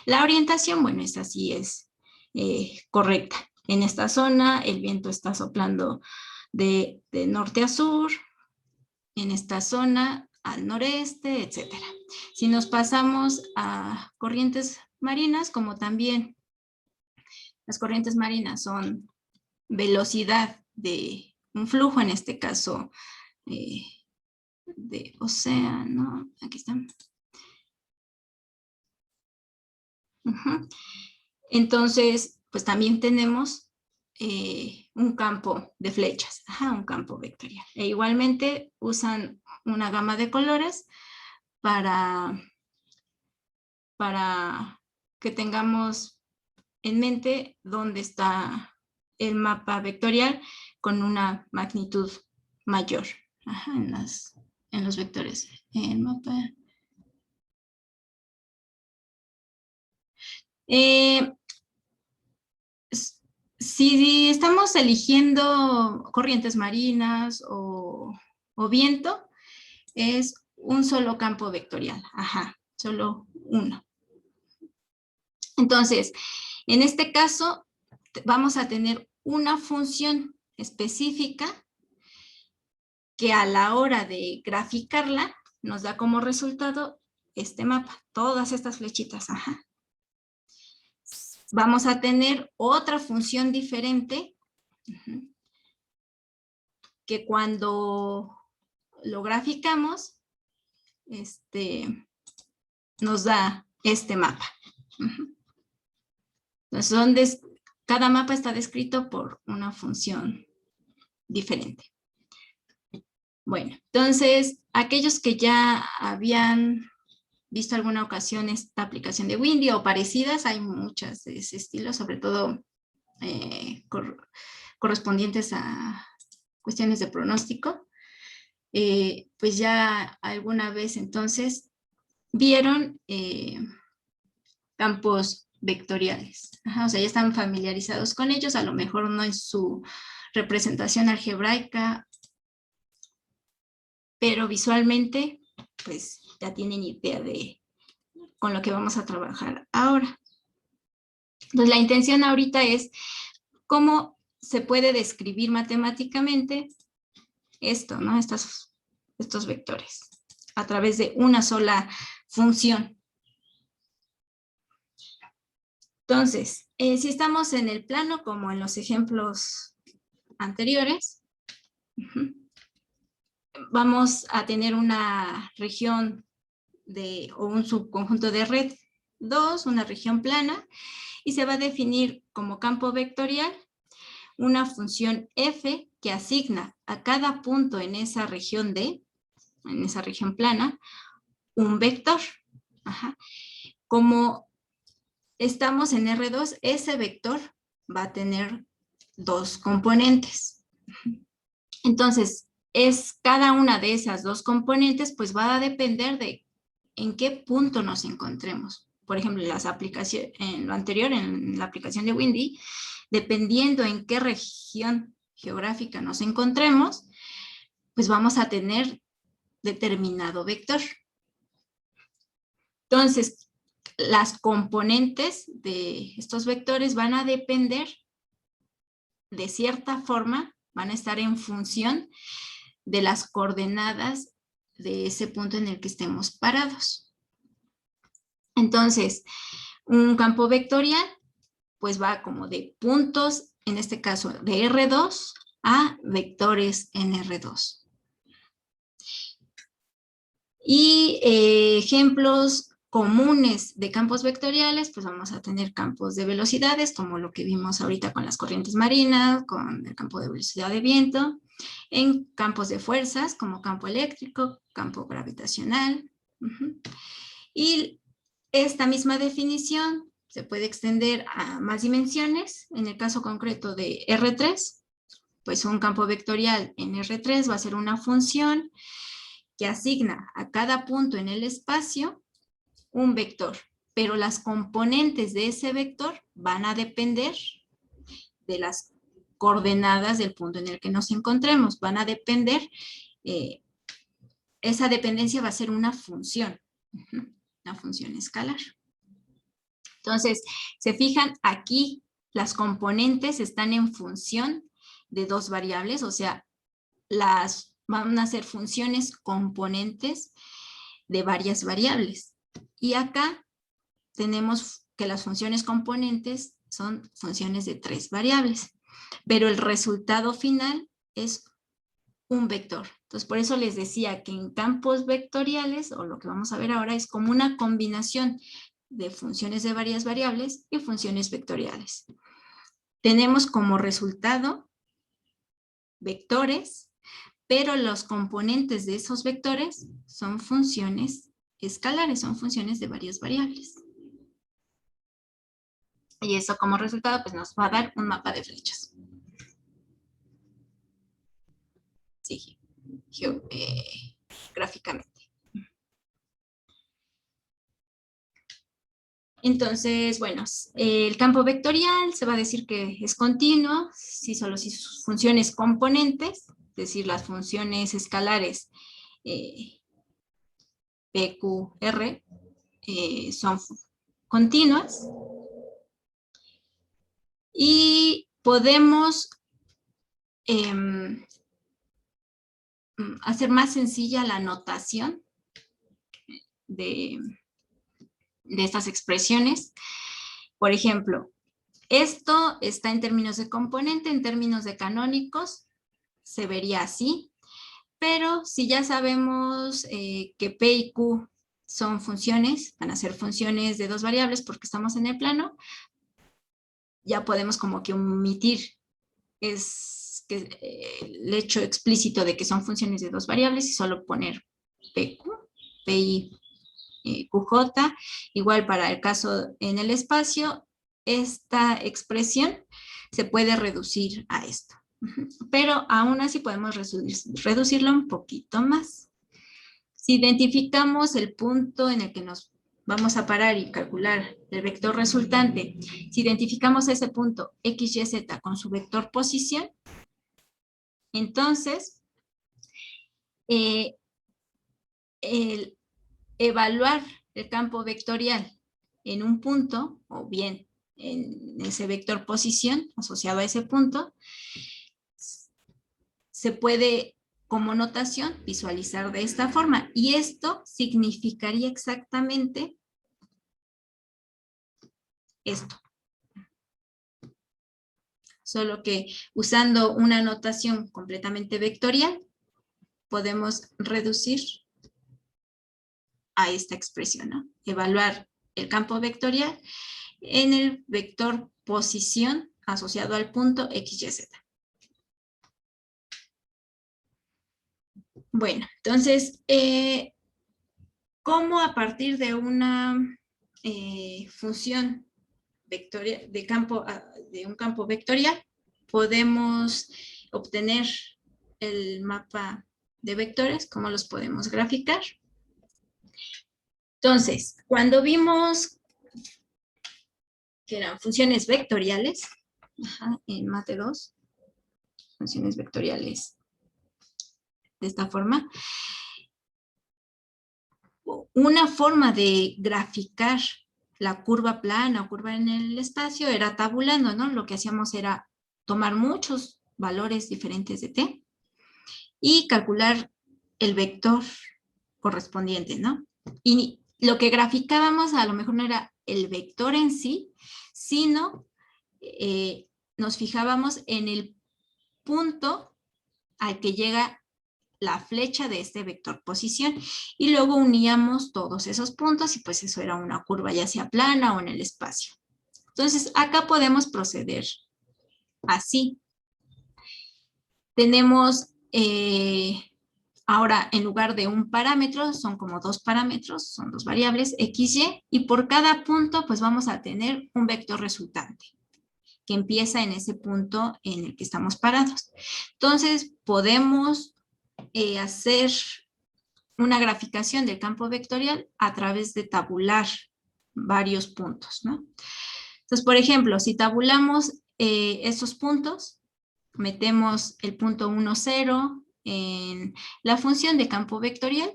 La orientación, bueno, esta sí es correcta. En esta zona el viento está soplando de norte a sur, en esta zona al noreste, etcétera. Si nos pasamos a corrientes marinas, como también las corrientes marinas son velocidad de un flujo, en este caso de océano, aquí están. Entonces, pues también tenemos un campo de flechas, un campo vectorial. E igualmente usan una gama de colores para que tengamos en mente dónde está el mapa vectorial con una magnitud mayor en los vectores. El mapa. Si estamos eligiendo corrientes marinas o viento, es un solo campo vectorial, solo uno. Entonces, en este caso, vamos a tener una función específica que a la hora de graficarla nos da como resultado este mapa, todas estas flechitas, Vamos a tener otra función diferente que cuando lo graficamos, nos da este mapa. Entonces, cada mapa está descrito por una función diferente. Bueno, entonces, aquellos que ya habían visto alguna ocasión esta aplicación de Windy o parecidas, hay muchas de ese estilo, sobre todo correspondientes a cuestiones de pronóstico, pues ya alguna vez entonces vieron campos vectoriales. O sea, ya están familiarizados con ellos, a lo mejor no en su representación algebraica, pero visualmente, pues ya tienen idea de con lo que vamos a trabajar ahora. Entonces, la intención ahorita es cómo se puede describir matemáticamente esto, ¿no? Estos vectores a través de una sola función. Entonces, si estamos en el plano, como en los ejemplos anteriores, vamos a tener una región o un subconjunto de red 2, una región plana, y se va a definir como campo vectorial una función f que asigna a cada punto en esa región en esa región plana, un vector. Como estamos en R2, ese vector va a tener dos componentes. Entonces, cada una de esas dos componentes, pues va a depender de en qué punto nos encontremos. Por ejemplo, en lo anterior, en la aplicación de Windy, dependiendo en qué región geográfica nos encontremos, pues vamos a tener determinado vector. Entonces, las componentes de estos vectores van a depender, de cierta forma, van a estar en función de las coordenadas de ese punto en el que estemos parados. Entonces, un campo vectorial, pues va como de puntos, en este caso de R2, a vectores en R2. Y ejemplos comunes de campos vectoriales, pues vamos a tener campos de velocidades, como lo que vimos ahorita con las corrientes marinas, con el campo de velocidad de viento, en campos de fuerzas, como campo eléctrico, campo gravitacional. Y esta misma definición se puede extender a más dimensiones. En el caso concreto de R3, pues un campo vectorial en R3 va a ser una función que asigna a cada punto en el espacio un vector, pero las componentes de ese vector van a depender de las coordenadas del punto en el que nos encontremos, van a depender, esa dependencia va a ser una función escalar. Entonces, se fijan aquí, las componentes están en función de dos variables, o sea, van a ser funciones componentes de varias variables. Y acá tenemos que las funciones componentes son funciones de 3 variables, pero el resultado final es un vector. Entonces, por eso les decía que en campos vectoriales, o lo que vamos a ver ahora, es como una combinación de funciones de varias variables y funciones vectoriales. Tenemos como resultado vectores, pero los componentes de esos vectores son funciones escalares, son funciones de varias variables. Y eso como resultado pues nos va a dar un mapa de flechas. Sí, gráficamente. Entonces, bueno, el campo vectorial se va a decir que es continuo, solo si sus funciones componentes, es decir, las funciones escalares P, Q, R, son continuas. Y podemos hacer más sencilla la notación de estas expresiones. Por ejemplo, esto está en términos de componente, en términos de canónicos, se vería así, pero si ya sabemos que P y Q son funciones, van a ser funciones de dos variables porque estamos en el plano, ya podemos como que omitir el hecho explícito de que son funciones de dos variables y solo poner PQ, PI, QJ. Igual para el caso en el espacio, esta expresión se puede reducir a esto. Pero aún así podemos reducirlo un poquito más. Si identificamos el punto en el que nos vamos a parar y calcular el vector resultante, si identificamos ese punto X, Y, Z con su vector posición, entonces el evaluar el campo vectorial en un punto, o bien en ese vector posición asociado a ese punto, se puede como notación visualizar de esta forma. Y esto significaría exactamente esto. Solo que usando una notación completamente vectorial, podemos reducir a esta expresión, ¿no? Evaluar el campo vectorial en el vector posición asociado al punto X, Y, Z. Bueno, entonces, ¿cómo a partir de una función vectorial, de un campo vectorial podemos obtener el mapa de vectores? ¿Cómo los podemos graficar? Entonces, cuando vimos que eran funciones vectoriales, en Mate 2, funciones vectoriales de esta forma, una forma de graficar la curva plana o curva en el espacio era tabulando, ¿no? Lo que hacíamos era tomar muchos valores diferentes de t y calcular el vector correspondiente, ¿no? Y lo que graficábamos a lo mejor no era el vector en sí, sino nos fijábamos en el punto al que llega la flecha de este vector posición y luego uníamos todos esos puntos y pues eso era una curva ya sea plana o en el espacio. Entonces acá podemos proceder así. Tenemos ahora en lugar de un parámetro son como dos parámetros, son dos variables x, y por cada punto pues vamos a tener un vector resultante que empieza en ese punto en el que estamos parados. Entonces podemos hacer una graficación del campo vectorial a través de tabular varios puntos, ¿no? Entonces, por ejemplo, si tabulamos estos puntos, metemos el punto 1, 0 en la función de campo vectorial,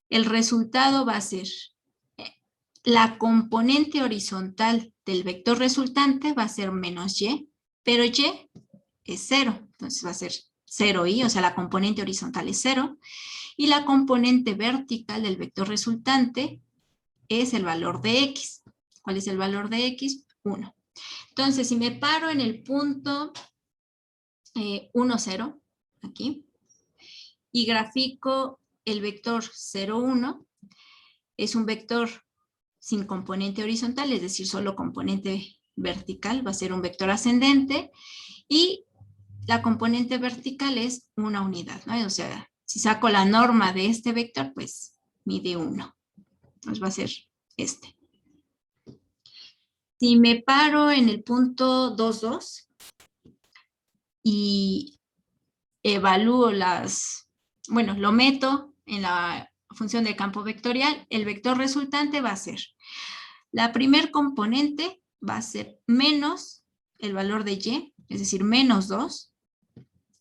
el resultado va a ser la componente horizontal del vector resultante va a ser menos y, pero y es 0, entonces va a ser 0i, o sea, la componente horizontal es 0, y la componente vertical del vector resultante es el valor de x. ¿Cuál es el valor de x? 1. Entonces, si me paro en el punto 1, 0, aquí, y grafico el vector 0, 1, es un vector sin componente horizontal, es decir, solo componente vertical, va a ser un vector ascendente, y la componente vertical es una unidad, ¿no? O sea, si saco la norma de este vector, pues mide 1. Entonces va a ser este. Si me paro en el punto 2, 2 y evalúo lo meto en la función del campo vectorial, el vector resultante va a ser, la primer componente va a ser menos el valor de y, es decir, menos 2,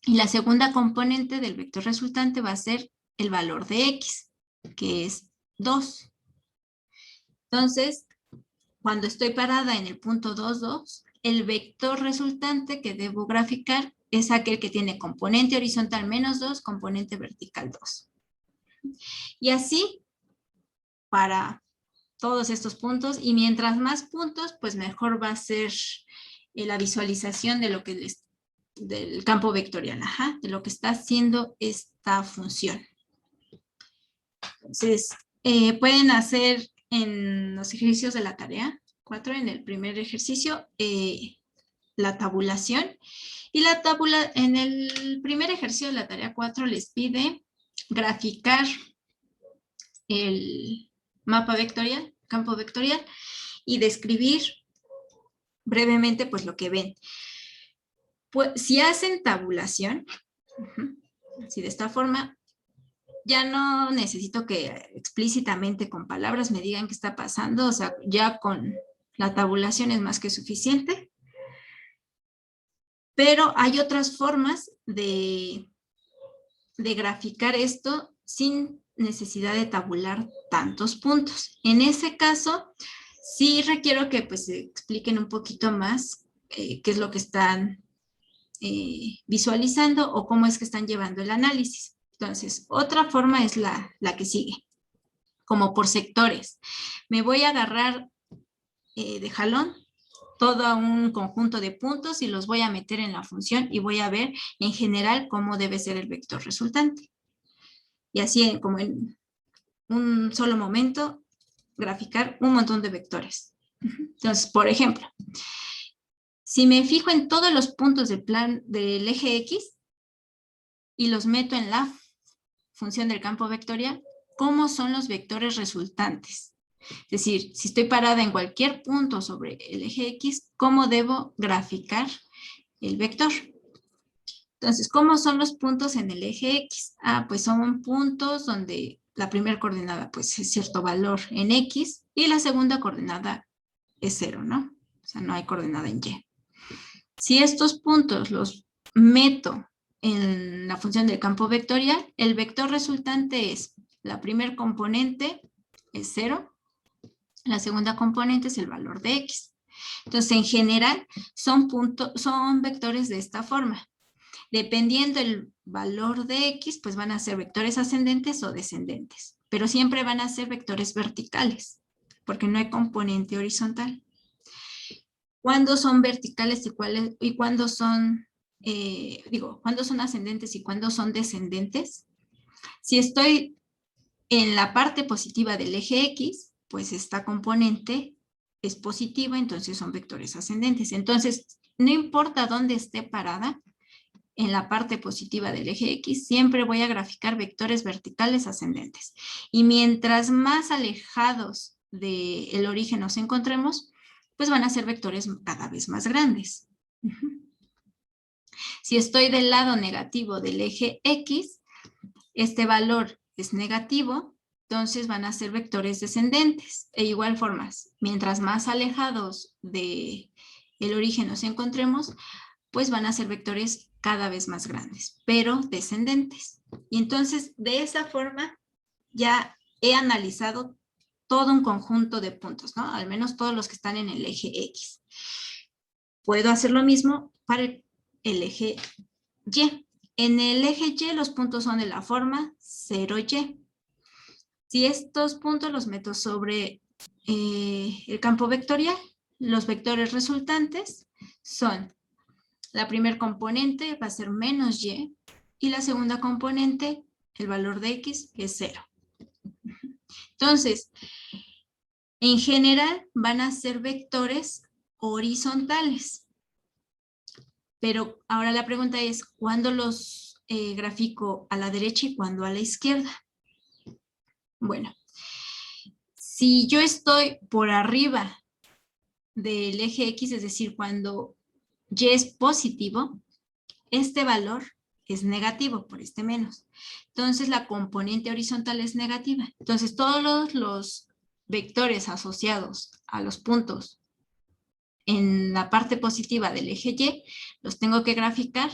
y la segunda componente del vector resultante va a ser el valor de x, que es 2. Entonces, cuando estoy parada en el punto 2, 2, el vector resultante que debo graficar es aquel que tiene componente horizontal menos 2, componente vertical 2. Y así para todos estos puntos, y mientras más puntos, pues mejor va a ser la visualización de lo que del campo vectorial, de lo que está haciendo esta función. Entonces, pueden hacer en los ejercicios de la tarea 4, en el primer ejercicio, la tabulación. Y en el primer ejercicio de la tarea 4 les pide graficar el mapa vectorial, campo vectorial, y describir brevemente pues lo que ven. Pues, si hacen tabulación, así de esta forma, ya no necesito que explícitamente con palabras me digan qué está pasando, o sea, ya con la tabulación es más que suficiente. Pero hay otras formas de graficar esto sin necesidad de tabular tantos puntos. En ese caso, sí requiero que pues se expliquen un poquito más qué es lo que están visualizando o cómo es que están llevando el análisis. Entonces, otra forma es la que sigue, como por sectores. Me voy a agarrar de jalón todo un conjunto de puntos y los voy a meter en la función y voy a ver en general cómo debe ser el vector resultante. Y así como en un solo momento graficar un montón de vectores. Entonces, por ejemplo, si me fijo en todos los puntos del eje X y los meto en la función del campo vectorial, ¿cómo son los vectores resultantes? Es decir, si estoy parada en cualquier punto sobre el eje X, ¿cómo debo graficar el vector? Entonces, ¿cómo son los puntos en el eje X? Pues son puntos donde la primera coordenada pues es cierto valor en X y la segunda coordenada es 0, ¿no? O sea, no hay coordenada en Y. Si estos puntos los meto en la función del campo vectorial, el vector resultante es la primera componente es 0, la segunda componente es el valor de X. Entonces, en general, son vectores de esta forma. Dependiendo del valor de X, pues van a ser vectores ascendentes o descendentes, pero siempre van a ser vectores verticales, porque no hay componente horizontal. ¿Cuándo son verticales y cuándo son cuándo son ascendentes y cuándo son descendentes. Si estoy en la parte positiva del eje X, pues esta componente es positiva, entonces son vectores ascendentes. Entonces, no importa dónde esté parada, en la parte positiva del eje X, siempre voy a graficar vectores verticales ascendentes. Y mientras más alejados del origen nos encontremos, pues van a ser vectores cada vez más grandes. Si estoy del lado negativo del eje X, este valor es negativo, entonces van a ser vectores descendentes. De igual forma, mientras más alejados del origen nos encontremos, pues van a ser vectores cada vez más grandes, pero descendentes. Y entonces, de esa forma, ya he analizado todo un conjunto de puntos, ¿no? Al menos todos los que están en el eje X. Puedo hacer lo mismo para el eje Y. En el eje Y los puntos son de la forma 0Y. Si estos puntos los meto sobre el campo vectorial, los vectores resultantes son: la primera componente va a ser menos Y y la segunda componente, el valor de X, es 0. Entonces, en general van a ser vectores horizontales. Pero ahora la pregunta es, ¿cuándo los grafico a la derecha y cuándo a la izquierda? Bueno, si yo estoy por arriba del eje X, es decir, cuando Y es positivo, este valor es negativo por este menos. Entonces la componente horizontal es negativa. Entonces todos los vectores asociados a los puntos en la parte positiva del eje Y los tengo que graficar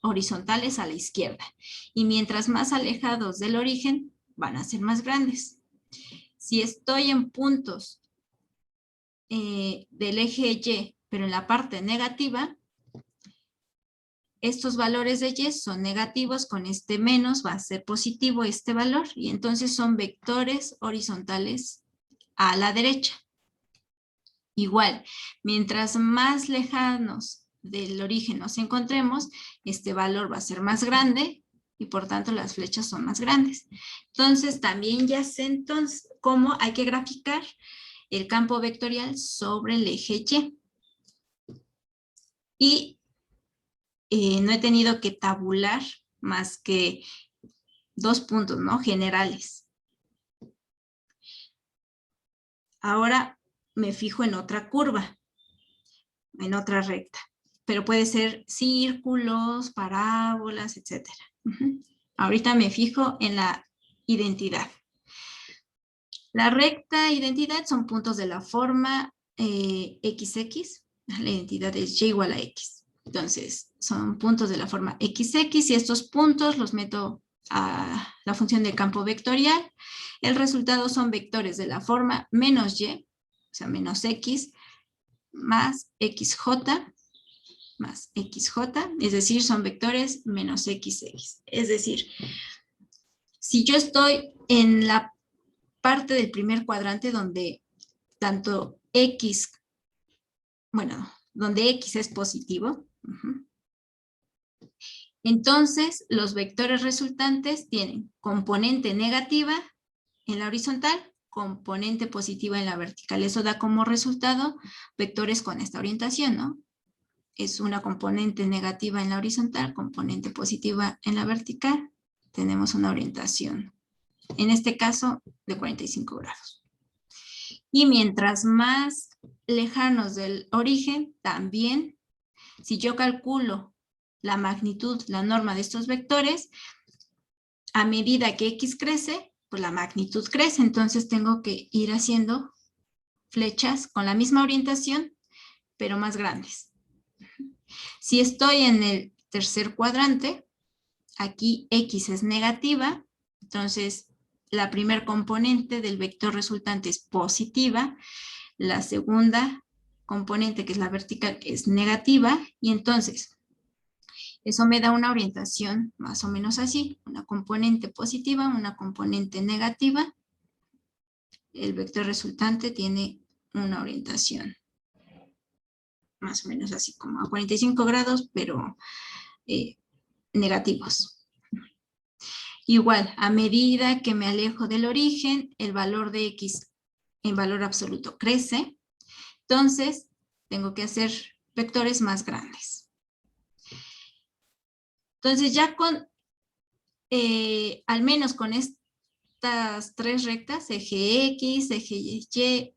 horizontales a la izquierda. Y mientras más alejados del origen, van a ser más grandes. Si estoy en puntos del eje Y, pero en la parte negativa, estos valores de Y son negativos, con este menos va a ser positivo este valor, y entonces son vectores horizontales a la derecha. Igual, mientras más lejanos del origen nos encontremos, este valor va a ser más grande y por tanto las flechas son más grandes. Entonces también ya sé entonces cómo hay que graficar el campo vectorial sobre el eje Y. Y no he tenido que tabular más que 2 puntos, ¿no? Generales. Ahora me fijo en otra curva, en otra recta, pero puede ser círculos, parábolas, etc. Ahorita me fijo en la identidad. La recta identidad son puntos de la forma XX, la identidad es Y igual a X. Entonces, son puntos de la forma XX y estos puntos los meto a la función del campo vectorial. El resultado son vectores de la forma menos Y, o sea, menos X, más XJ, más XJ, es decir, son vectores menos XX. Es decir, si yo estoy en la parte del primer cuadrante donde tanto X, bueno, donde X es positivo, entonces los vectores resultantes tienen componente negativa en la horizontal, componente positiva en la vertical. Eso da como resultado vectores con esta orientación, ¿no? Es una componente negativa en la horizontal, componente positiva en la vertical. Tenemos una orientación, en este caso, de 45 grados. Y mientras más lejanos del origen, también, si yo calculo la magnitud, la norma de estos vectores, a medida que X crece, pues la magnitud crece. Entonces tengo que ir haciendo flechas con la misma orientación, pero más grandes. Si estoy en el tercer cuadrante, aquí X es negativa, entonces la primer componente del vector resultante es positiva, la segunda componente, que es la vertical, es negativa, y entonces eso me da una orientación más o menos así, una componente positiva, una componente negativa. El vector resultante tiene una orientación más o menos así, como a 45 grados, pero negativos. Igual, a medida que me alejo del origen, el valor de X en valor absoluto crece. Entonces, tengo que hacer vectores más grandes. Entonces, ya con, al menos con estas tres rectas, eje X, eje Y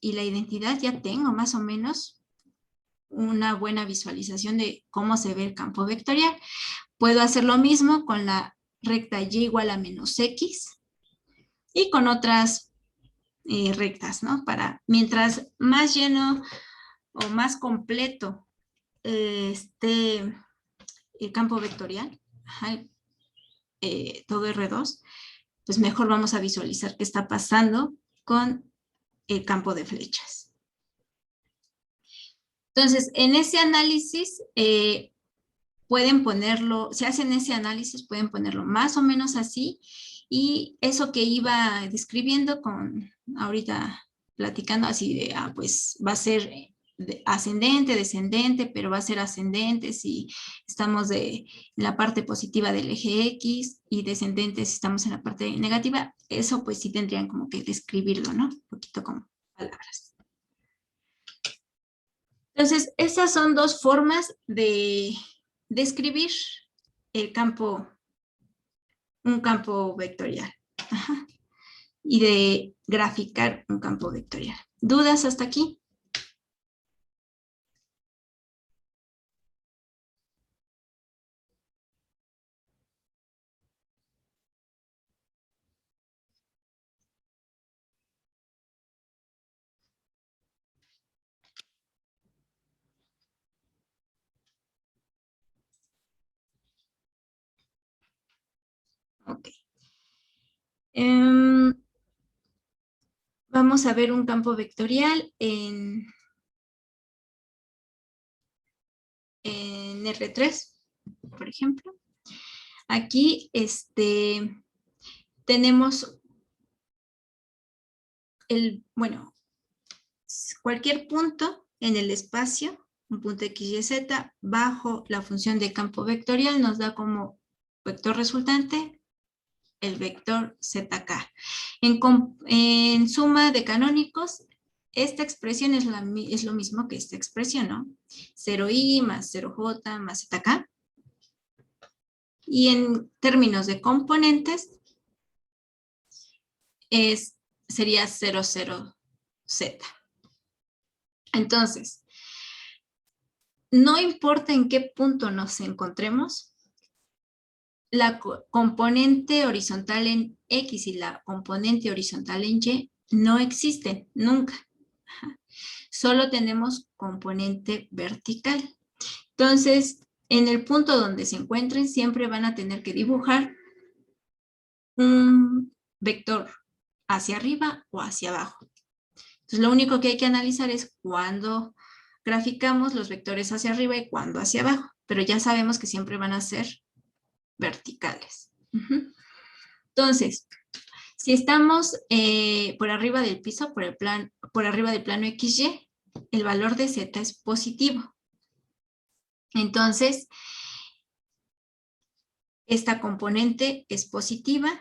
y la identidad, ya tengo más o menos una buena visualización de cómo se ve el campo vectorial. Puedo hacer lo mismo con la recta Y igual a menos X y con otras rectas, ¿no? Mientras más lleno o más completo esté el campo vectorial, todo R2, pues mejor vamos a visualizar qué está pasando con el campo de flechas. Entonces, en ese análisis pueden ponerlo, si hacen ese análisis, pueden ponerlo más o menos así, y eso que iba describiendo ahorita platicando así de, pues va a ser ascendente, descendente, pero va a ser ascendente si estamos en la parte positiva del eje X y descendente si estamos en la parte negativa. Eso pues sí tendrían como que describirlo, ¿no? Un poquito como palabras. Entonces, esas son dos formas de describir el campo, un campo vectorial. Ajá. Y de graficar un campo vectorial. ¿Dudas hasta aquí? Ok. Vamos a ver un campo vectorial en R3, por ejemplo. Aquí tenemos cualquier punto en el espacio, un punto X, Y, Z, bajo la función de campo vectorial nos da como vector resultante el vector ZK. En suma de canónicos, esta expresión es lo mismo que esta expresión, ¿no? 0i más 0j más ZK. Y en términos de componentes, sería 00z. Entonces, no importa en qué punto nos encontremos, la componente horizontal en X y la componente horizontal en Y no existen nunca. Solo tenemos componente vertical. Entonces, en el punto donde se encuentren, siempre van a tener que dibujar un vector hacia arriba o hacia abajo. Entonces, lo único que hay que analizar es cuándo graficamos los vectores hacia arriba y cuándo hacia abajo, pero ya sabemos que siempre van a ser verticales. Entonces, si estamos por arriba del piso, por arriba del plano XY, el valor de Z es positivo. Entonces, esta componente es positiva.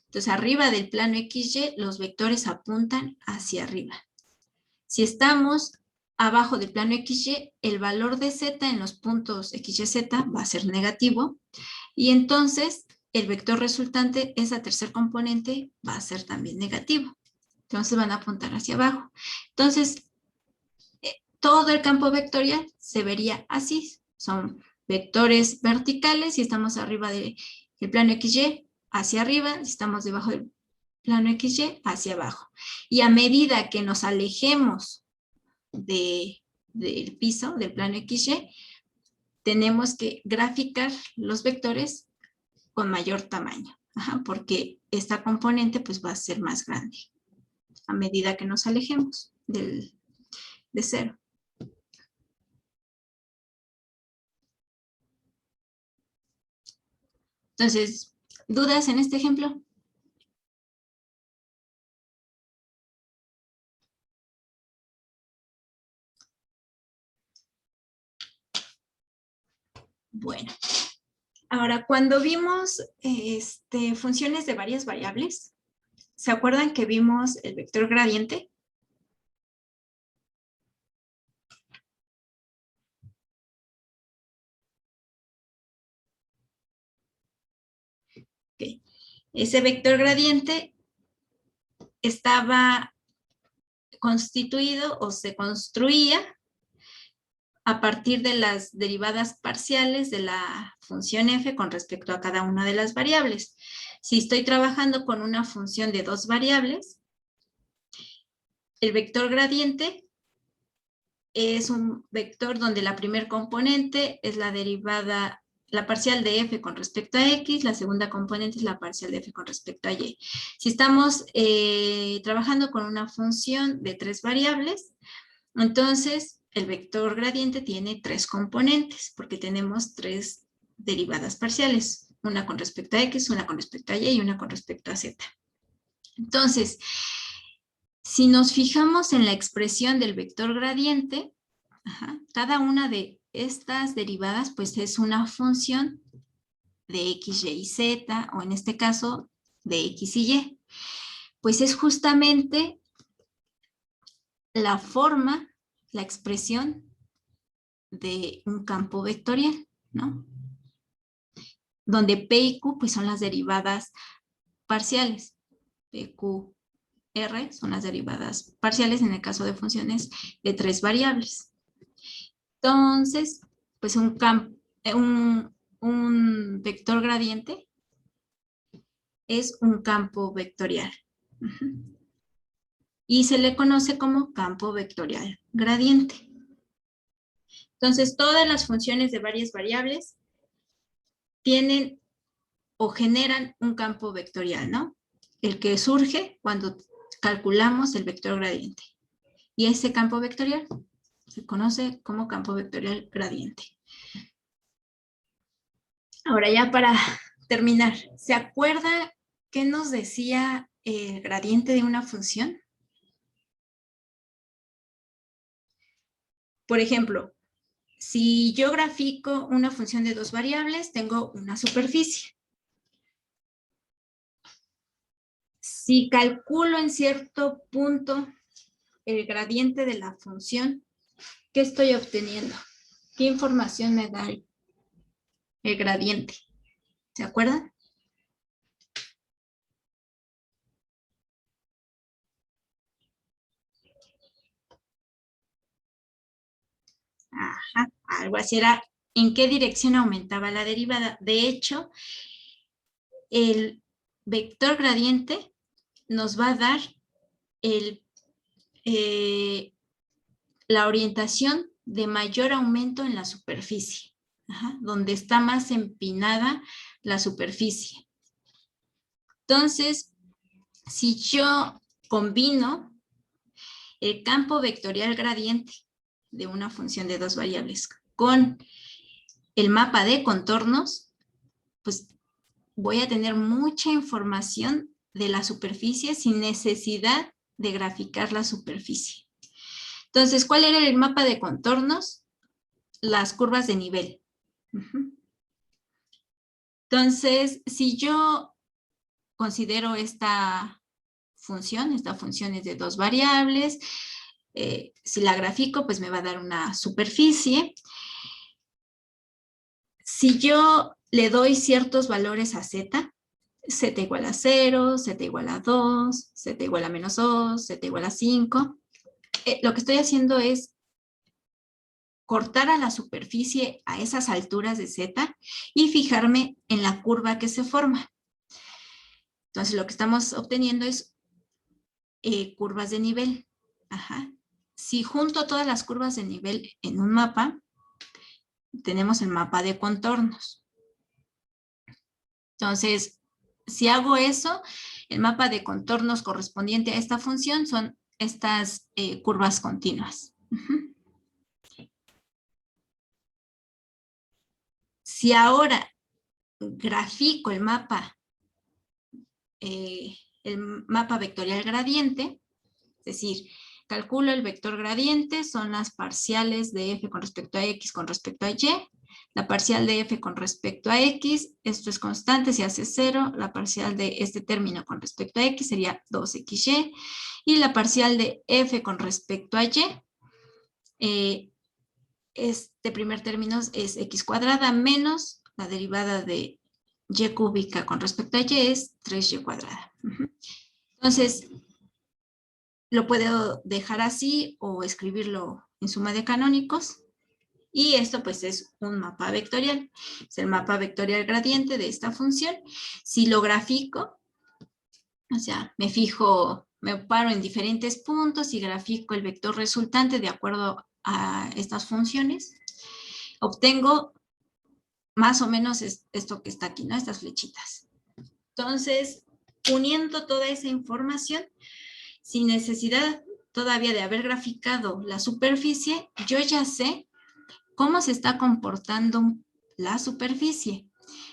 Entonces, arriba del plano XY, los vectores apuntan hacia arriba. Si estamos abajo del plano XY, el valor de Z en los puntos XYZ va a ser negativo. Y entonces, el vector resultante, esa tercer componente, va a ser también negativo. Entonces, van a apuntar hacia abajo. Entonces, todo el campo vectorial se vería así. Son vectores verticales si estamos arriba del plano XY, hacia arriba, si estamos debajo del plano XY, hacia abajo. Y a medida que nos alejemos del piso, del plano XY, tenemos que graficar los vectores con mayor tamaño, porque esta componente pues va a ser más grande a medida que nos alejemos de cero. Entonces, ¿dudas en este ejemplo? Bueno, ahora cuando vimos funciones de varias variables, ¿se acuerdan que vimos el vector gradiente? Okay. Ese vector gradiente estaba constituido o se construía a partir de las derivadas parciales de la función f con respecto a cada una de las variables. Si estoy trabajando con una función de dos variables, el vector gradiente es un vector donde la primer componente es la derivada, la parcial de f con respecto a x, la segunda componente es la parcial de f con respecto a y. Si estamos trabajando con una función de tres variables, entonces el vector gradiente tiene tres componentes, porque tenemos tres derivadas parciales, una con respecto a x, una con respecto a y y una con respecto a z. Entonces, si nos fijamos en la expresión del vector gradiente, cada una de estas derivadas pues es una función de x, y y z, o en este caso de x y y. Pues es justamente la forma, la expresión de un campo vectorial, ¿no? Donde P y Q pues son las derivadas parciales. P, Q, R son las derivadas parciales en el caso de funciones de tres variables. Entonces, pues un vector gradiente es un campo vectorial. Y se le conoce como campo vectorial gradiente. Entonces, todas las funciones de varias variables tienen o generan un campo vectorial, ¿no? El que surge cuando calculamos el vector gradiente. Y ese campo vectorial se conoce como campo vectorial gradiente. Ahora ya para terminar, ¿se acuerda qué nos decía el gradiente de una función? Por ejemplo, si yo grafico una función de dos variables, tengo una superficie. Si calculo en cierto punto el gradiente de la función, ¿qué estoy obteniendo? ¿Qué información me da el gradiente? ¿Se acuerdan? Ajá, algo así era en qué dirección aumentaba la derivada. De hecho, el vector gradiente nos va a dar la orientación de mayor aumento en la superficie, donde está más empinada la superficie. Entonces, si yo combino el campo vectorial gradiente de una función de dos variables con el mapa de contornos, pues voy a tener mucha información de la superficie sin necesidad de graficar la superficie. Entonces, ¿cuál era el mapa de contornos? Las curvas de nivel. Entonces, si yo considero esta función es de dos variables, si la grafico, pues me va a dar una superficie. Si yo le doy ciertos valores a z, z igual a 0, z igual a 2, z igual a menos 2, z igual a 5, lo que estoy haciendo es cortar a la superficie a esas alturas de z y fijarme en la curva que se forma. Entonces, lo que estamos obteniendo es curvas de nivel. Si junto todas las curvas de nivel en un mapa, tenemos el mapa de contornos. Entonces, si hago eso, el mapa de contornos correspondiente a esta función son estas curvas continuas. Si ahora grafico el mapa vectorial gradiente, es decir, calculo el vector gradiente, son las parciales de f con respecto a x con respecto a y, La parcial de f con respecto a x, esto es constante, se hace 0. La parcial de este término con respecto a x sería 2xy. Y la parcial de f con respecto a y, este primer término es x cuadrada menos la derivada de y cúbica con respecto a y es 3y cuadrada. Entonces, lo puedo dejar así o escribirlo en suma de canónicos. Y esto pues es un mapa vectorial. Es el mapa vectorial gradiente de esta función. Si lo grafico, o sea, me paro en diferentes puntos y grafico el vector resultante de acuerdo a estas funciones, obtengo más o menos esto que está aquí, ¿no? Estas flechitas. Entonces, uniendo toda esa información, sin necesidad todavía de haber graficado la superficie, yo ya sé cómo se está comportando la superficie.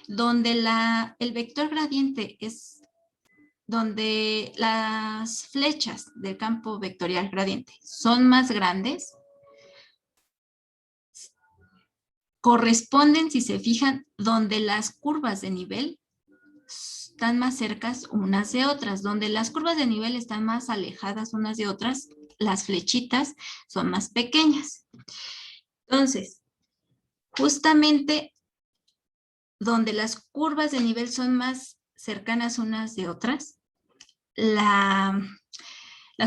Donde el vector gradiente es donde las flechas del campo vectorial gradiente son más grandes, corresponden, si se fijan, donde las curvas de nivel están más cercas unas de otras. Donde las curvas de nivel están más alejadas unas de otras, las flechitas son más pequeñas. Entonces, justamente donde las curvas de nivel son más cercanas unas de otras, la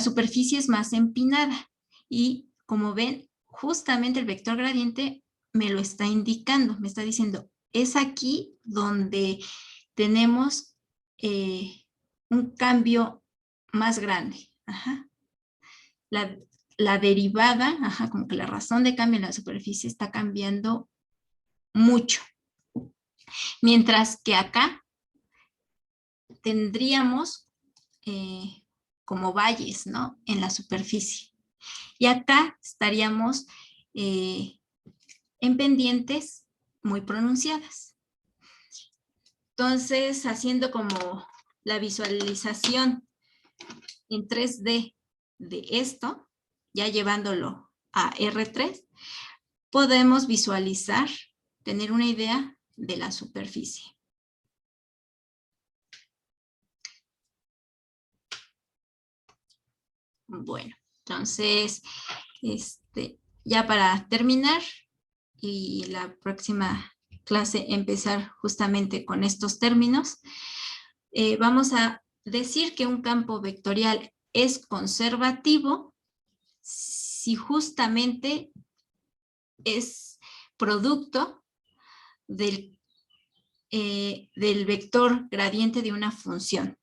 superficie es más empinada. Y como ven, justamente el vector gradiente me lo está indicando, me está diciendo, es aquí donde tenemos un cambio más grande. Ajá. La derivada, ajá, como que la razón de cambio en la superficie está cambiando mucho. Mientras que acá tendríamos como valles, ¿no? En la superficie. Y acá estaríamos en pendientes muy pronunciadas. Entonces, haciendo como la visualización en 3D de esto, ya llevándolo a R3, podemos visualizar, tener una idea de la superficie. Bueno, entonces, ya para terminar y la próxima clase empezar justamente con estos términos, vamos a decir que un campo vectorial es conservativo si justamente es producto del vector gradiente de una función,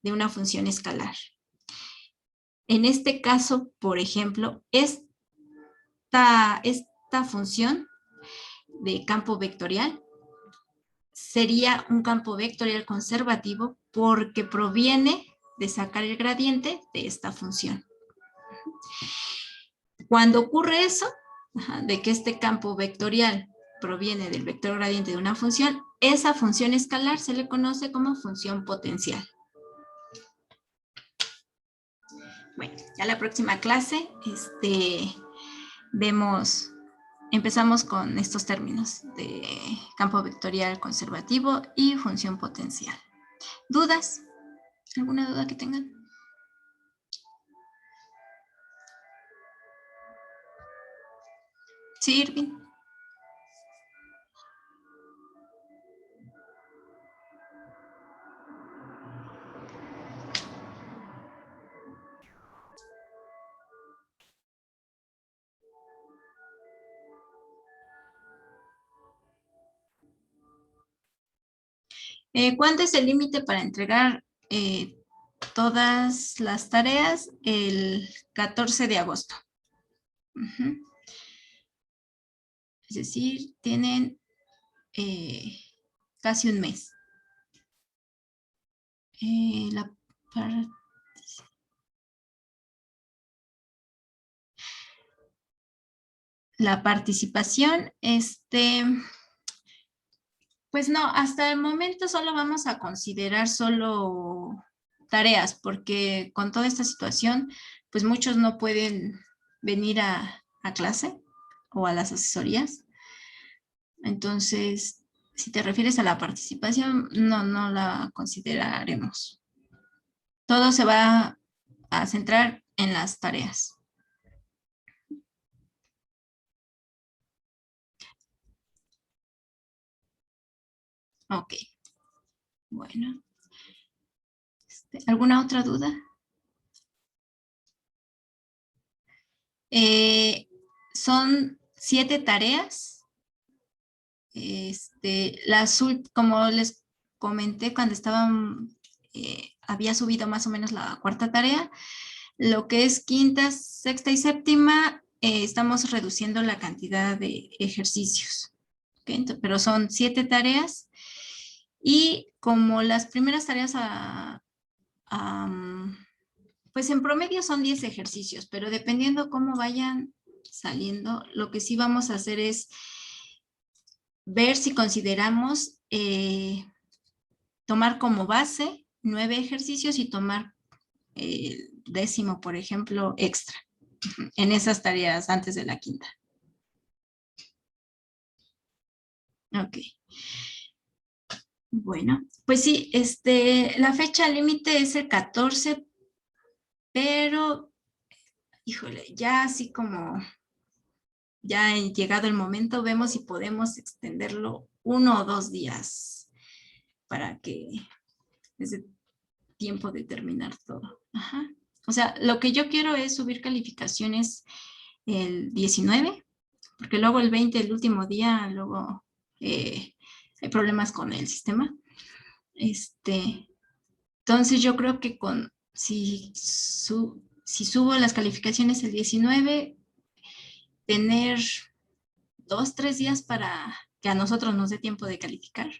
de una función escalar. En este caso, por ejemplo, esta función de campo vectorial sería un campo vectorial conservativo porque proviene de sacar el gradiente de esta función. Cuando ocurre eso, de que este campo vectorial proviene del vector gradiente de una función, esa función escalar se le conoce como función potencial. Bueno, ya la próxima clase empezamos con estos términos de campo vectorial conservativo y función potencial. ¿Dudas? ¿Alguna duda que tengan? Sí, Irving. ¿Cuándo es el límite para entregar todas las tareas? El 14 de agosto. Es decir, tienen casi un mes. La participación, pues no, hasta el momento solo vamos a considerar solo tareas, porque con toda esta situación, pues muchos no pueden venir a clase o a las asesorías. Entonces, si te refieres a la participación, no la consideraremos. Todo se va a centrar en las tareas. Ok. Bueno. ¿Alguna otra duda? Son 7 tareas. Como les comenté cuando había subido más o menos la cuarta tarea, lo que es quinta, sexta y séptima, estamos reduciendo la cantidad de ejercicios. ¿Okay? Pero son 7 tareas y como las primeras tareas pues en promedio son 10 ejercicios, pero dependiendo cómo vayan saliendo, lo que sí vamos a hacer es ver si consideramos tomar como base 9 ejercicios y tomar el 10º, por ejemplo, extra en esas tareas antes de la quinta. Ok. Bueno, pues sí, la fecha límite es el 14, pero, híjole, ya así como ya llegado el momento, vemos si podemos extenderlo 1 o 2 días para que es tiempo de terminar todo. Ajá. O sea, lo que yo quiero es subir calificaciones el 19, porque luego el 20, el último día, luego hay problemas con el sistema. Entonces yo creo que si subo las calificaciones el 19, tener 2, 3 días para que a nosotros nos dé tiempo de calificar.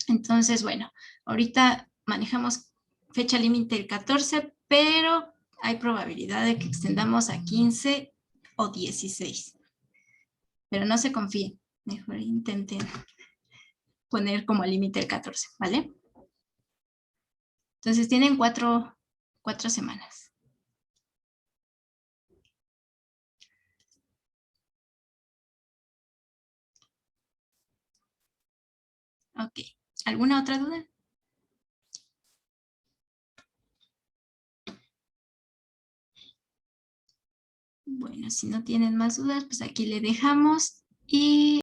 Entonces, bueno, ahorita manejamos fecha límite el 14, pero hay probabilidad de que extendamos a 15 o 16. Pero no se confíen, mejor intenten poner como límite el 14, ¿vale? Entonces tienen 4 semanas. Ok, ¿alguna otra duda? Bueno, si no tienen más dudas, pues aquí le dejamos y